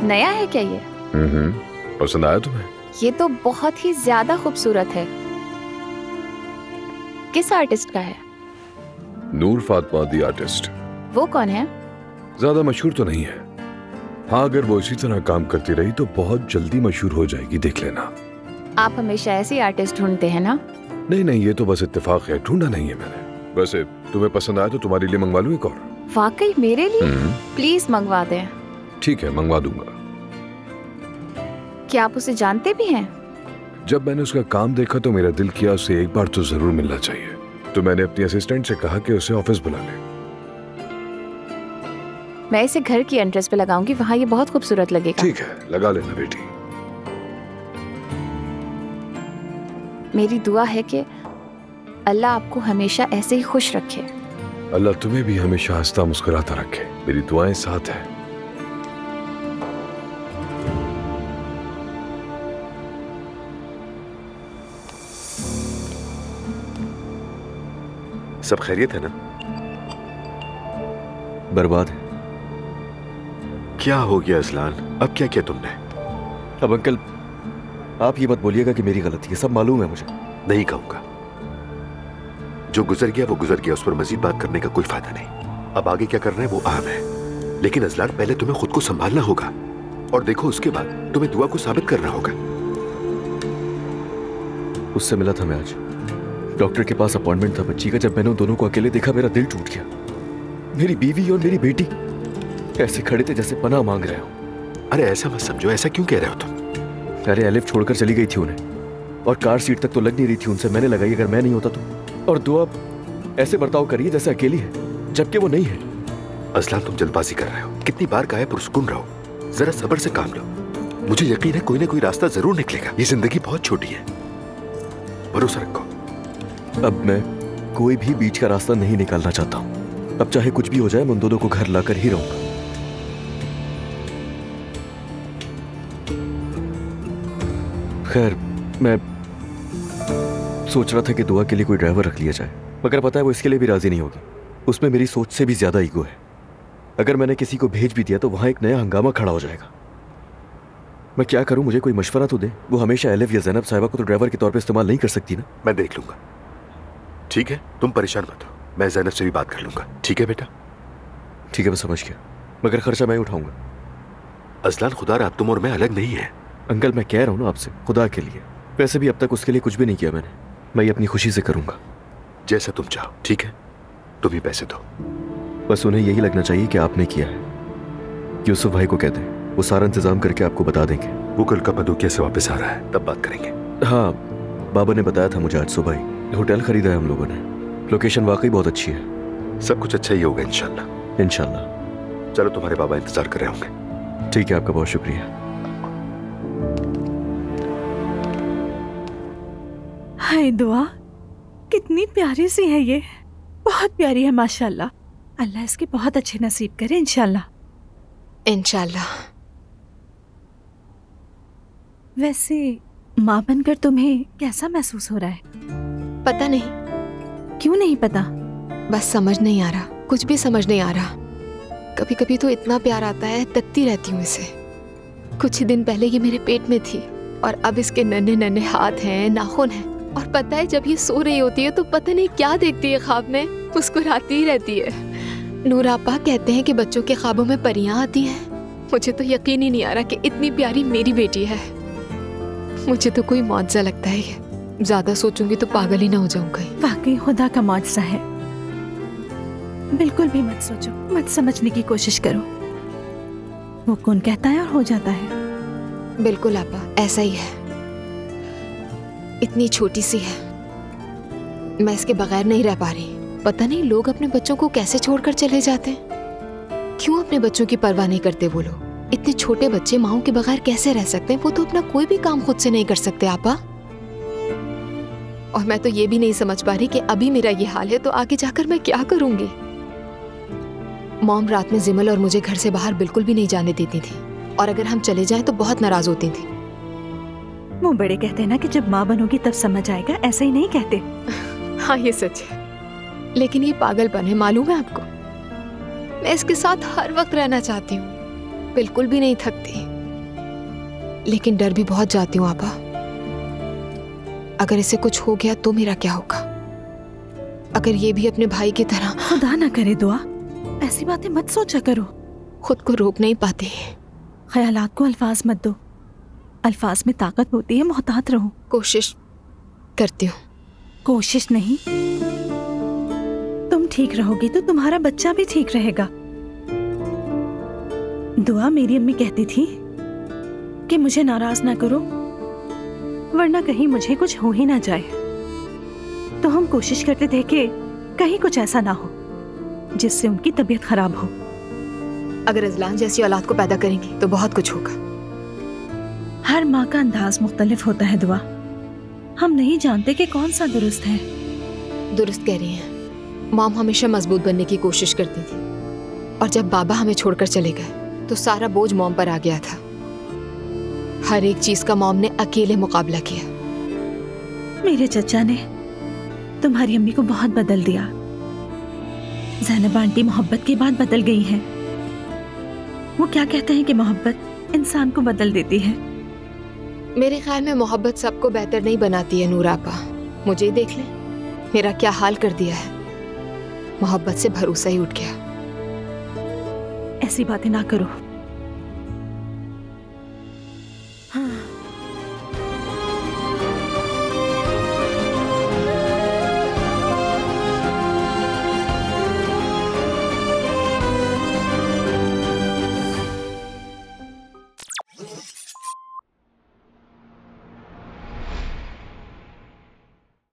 नया है क्या ये? पसंद आया तुम्हें? ये तो बहुत ही ज्यादा खूबसूरत है। किस आर्टिस्ट का है? नूर फातिमा दी आर्टिस्ट। वो कौन है? ज्यादा मशहूर तो नहीं है। हाँ, अगर वो इसी तरह काम करती रही तो बहुत जल्दी मशहूर हो जाएगी, देख लेना। आप हमेशा ऐसे आर्टिस्ट ढूंढते हैं ना? नहीं, ये तो बस इत्तेफाक है, ढूंढा नहीं है मैंने। वैसे तुम्हें पसंद आया तो तुम्हारे लिए मंगवा लूं एक और। वाकई मेरे लिए? प्लीज मंगवा दें। ठीक है, मंगवा दूंगा। क्या आप उसे जानते भी हैं? जब मैंने उसका काम देखा तो मेरा दिल किया उसे एक बार तो जरूर मिलना चाहिए, तो मैंने अपनी असिस्टेंट से कहा कि उसे ऑफिस बुला ले। मैं इसे घर की एंट्रेंस पे लगाऊंगी, वहाँ ये बहुत खूबसूरत लगेगा। ठीक है, लगा लेना बेटी। मेरी दुआ है कि अल्लाह आपको हमेशा ऐसे ही खुश रखे। अल्लाह तुम्हें भी हमेशा हंसता मुस्कुराता रखे। मेरी दुआएं साथ हैं। सब खैरियत है ना? बर्बाद है। क्या हो गया असलान? अब क्या किया तुमने? अब अंकल आप ये मत बोलिएगा कि मेरी गलती है, सब मालूम है मुझे। नहीं कहूंगा। जो गुजर गया वो गुजर गया, उस पर मजीद बात करने का कोई फायदा नहीं। अब आगे क्या करना है वो अहम है, लेकिन असलान पहले तुम्हें खुद को संभालना होगा, और देखो उसके बाद तुम्हें दुआ को साबित करना होगा। उससे मिला था मैं आज, डॉक्टर के पास अपॉइंटमेंट था बच्ची का। जब मैंने उन दोनों को अकेले देखा मेरा दिल टूट गया। मेरी बीवी और मेरी बेटी ऐसे खड़े थे जैसे पनाह मांग रहे हो। अरे ऐसा मत समझो, ऐसा क्यों कह रहे हो तुम? अरे एलिफ छोड़कर चली गई थी उन्हें, और कार सीट तक तो लग नहीं रही थी उनसे। मैंने लगाई अगर मैं नहीं होता तो। और दुआ ऐसे बर्ताव करिए जैसे अकेली है, जबकि वो नहीं है। असलान तुम जल्दबाजी कर रहे हो। कितनी बार कहा है पुरसुकून रहो, जरा सब्र से काम लो। मुझे यकीन है कोई ना कोई रास्ता जरूर निकलेगा। ये जिंदगी बहुत छोटी है, भरोसा रखो। अब मैं कोई भी बीच का रास्ता नहीं निकालना चाहता हूँ। अब चाहे कुछ भी हो जाए मैं उन दोनों को घर लाकर ही रहूंगा। खैर मैं सोच रहा था कि दुआ के लिए कोई ड्राइवर रख लिया जाए, मगर पता है वो इसके लिए भी राजी नहीं होगी। उसमें मेरी सोच से भी ज्यादा ईगो है। अगर मैंने किसी को भेज भी दिया तो वहां एक नया हंगामा खड़ा हो जाएगा। मैं क्या करूं, मुझे कोई मशवरा तो दे। वो हमेशा एलिफ या ज़ैनब साहिबा को तो ड्राइवर के तौर पे इस्तेमाल नहीं कर सकती ना। मैं देख लूंगा। ठीक है, तुम परेशान मत हो, मैं ज़ैनब से भी बात कर लूंगा। ठीक है बेटा? ठीक है, मैं समझ गया, मगर खर्चा मैं उठाऊंगा। असलान खुदा रहा तुम और मैं अलग नहीं है। अंकल मैं कह रहा हूँ ना आपसे, खुदा के लिए। वैसे भी अब तक उसके लिए कुछ भी नहीं किया मैंने। मैं ये अपनी खुशी से करूंगा। जैसा तुम चाहो। ठीक है, तुम ही पैसे दो। बस उन्हें यही लगना चाहिए कि आपने किया है। यूसुफ भाई को कहते हैं, वो सारा इंतजाम करके आपको बता देंगे। वो कल कप्पादोकिया से वापस आ रहा है, तब बात करेंगे। हाँ, बाबा ने बताया था मुझे आज सुबह ही। होटल खरीदा है हम लोगों ने। लोकेशन वाकई बहुत अच्छी है। सब कुछ अच्छा ही होगा इंशाल्लाह। इंशाल्लाह। चलो, तुम्हारे बाबा इंतजार कर रहे होंगे। ठीक है, आपका बहुत शुक्रिया। हाय दुआ, कितनी प्यारी सी है ये, बहुत प्यारी है माशाल्लाह। अल्लाह इसके बहुत अच्छे नसीब करे इंशाल्लाह। इंशाल्लाह। वैसे माँ बनकर तुम्हें कैसा महसूस हो रहा है? पता नहीं। क्यों नहीं पता? बस समझ नहीं आ रहा, कुछ भी समझ नहीं आ रहा। कभी कभी तो इतना प्यार आता है, तकती रहती हूँ इसे। कुछ ही दिन पहले ये मेरे पेट में थी और अब इसके नन्हे नन्हे हाथ हैं, नाखून हैं। और पता है जब ये सो रही होती है तो पता नहीं क्या देखती है, ख्वाब में मुस्कुराती ही रहती है। नूर आपा कहते हैं कि बच्चों के ख्वाबों में परियां आती हैं। मुझे तो यकीन ही नहीं आ रहा कि इतनी प्यारी मेरी बेटी है। मुझे तो कोई मौजज़ा लगता है ये। ज्यादा सोचूंगी तो पागल ही ना हो जाऊं कहीं। वाकई खुदा का मौजज़ा है। बिल्कुल भी मत सोचो, मत समझने की कोशिश करो। वो कौन कहता है और हो जाता है। बिल्कुल आपा, ऐसा ही है। इतनी छोटी सी है, मैं इसके बगैर नहीं रह पा रही। पता नहीं लोग अपने बच्चों को कैसे छोड़कर चले जाते हैं। क्यों अपने बच्चों की परवाह नहीं करते वो लोग। इतने छोटे बच्चे माओ के बगैर कैसे रह सकते हैं। वो तो अपना कोई भी काम खुद से नहीं कर सकते आपा। और मैं तो ये भी नहीं समझ पा रही कि अभी मेरा ये हाल है तो आगे जाकर मैं क्या करूंगी। मॉम रात में जिमल और मुझे घर से बाहर बिल्कुल भी नहीं जाने देती थी, और अगर हम चले जाएं तो बहुत नाराज होती थी। वो बड़े कहते हैं ना कि जब माँ बनोगी तब समझ आएगा, ऐसा ही नहीं कहते। हाँ ये सच है, लेकिन ये पागलपन है, मालूम है आपको। मैं इसके साथ हर वक्त रहना चाहती हूँ, बिल्कुल भी नहीं थकती। लेकिन डर भी बहुत जाती हूँ आपा। अगर इसे कुछ हो गया तो मेरा क्या होगा? अगर ये भी अपने भाई की तरह। खुदा ना करे दुआ, ऐसी बातें मत सोचा करो। खुद को रोक नहीं पाती। ख्यालात को अल्फाज मत दो, अल्फाज में ताकत होती है, मोहतात रहो। कोशिश करती हूँ। कोशिश नहीं, तुम ठीक रहोगी तो तुम्हारा बच्चा भी ठीक रहेगा। दुआ, मेरी अम्मी कहती थी कि मुझे नाराज ना करो, वरना कहीं मुझे कुछ हो ही ना जाए। तो हम कोशिश करते थे कि कहीं कुछ ऐसा ना हो जिससे उनकी तबीयत खराब हो। अगर अजलान जैसी औलाद को पैदा करेंगी तो बहुत कुछ होगा। हर माँ का अंदाज मुख्तलिफ होता है दुआ, हम नहीं जानते कि कौन सा दुरुस्त है। दुरुस्त कह रही हैं। मॉम हमेशा मजबूत बनने की कोशिश करती थी, और जब बाबा हमें छोड़कर चले गए तो सारा बोझ मॉम पर आ गया था। हर एक चीज का मॉम ने अकेले मुकाबला किया। मेरे चचा ने तुम्हारी अम्मी को बहुत बदल दिया। ज़ैनब आंटी मोहब्बत के बाद बदल गई हैं। वो क्या कहते हैं कि मोहब्बत इंसान को बदल देती है। मेरे ख्याल में मोहब्बत सबको बेहतर नहीं बनाती है नूर आपा। मुझे ही देख ले, मेरा क्या हाल कर दिया है। मोहब्बत से भरोसा ही उठ गया। ऐसी बातें ना करो।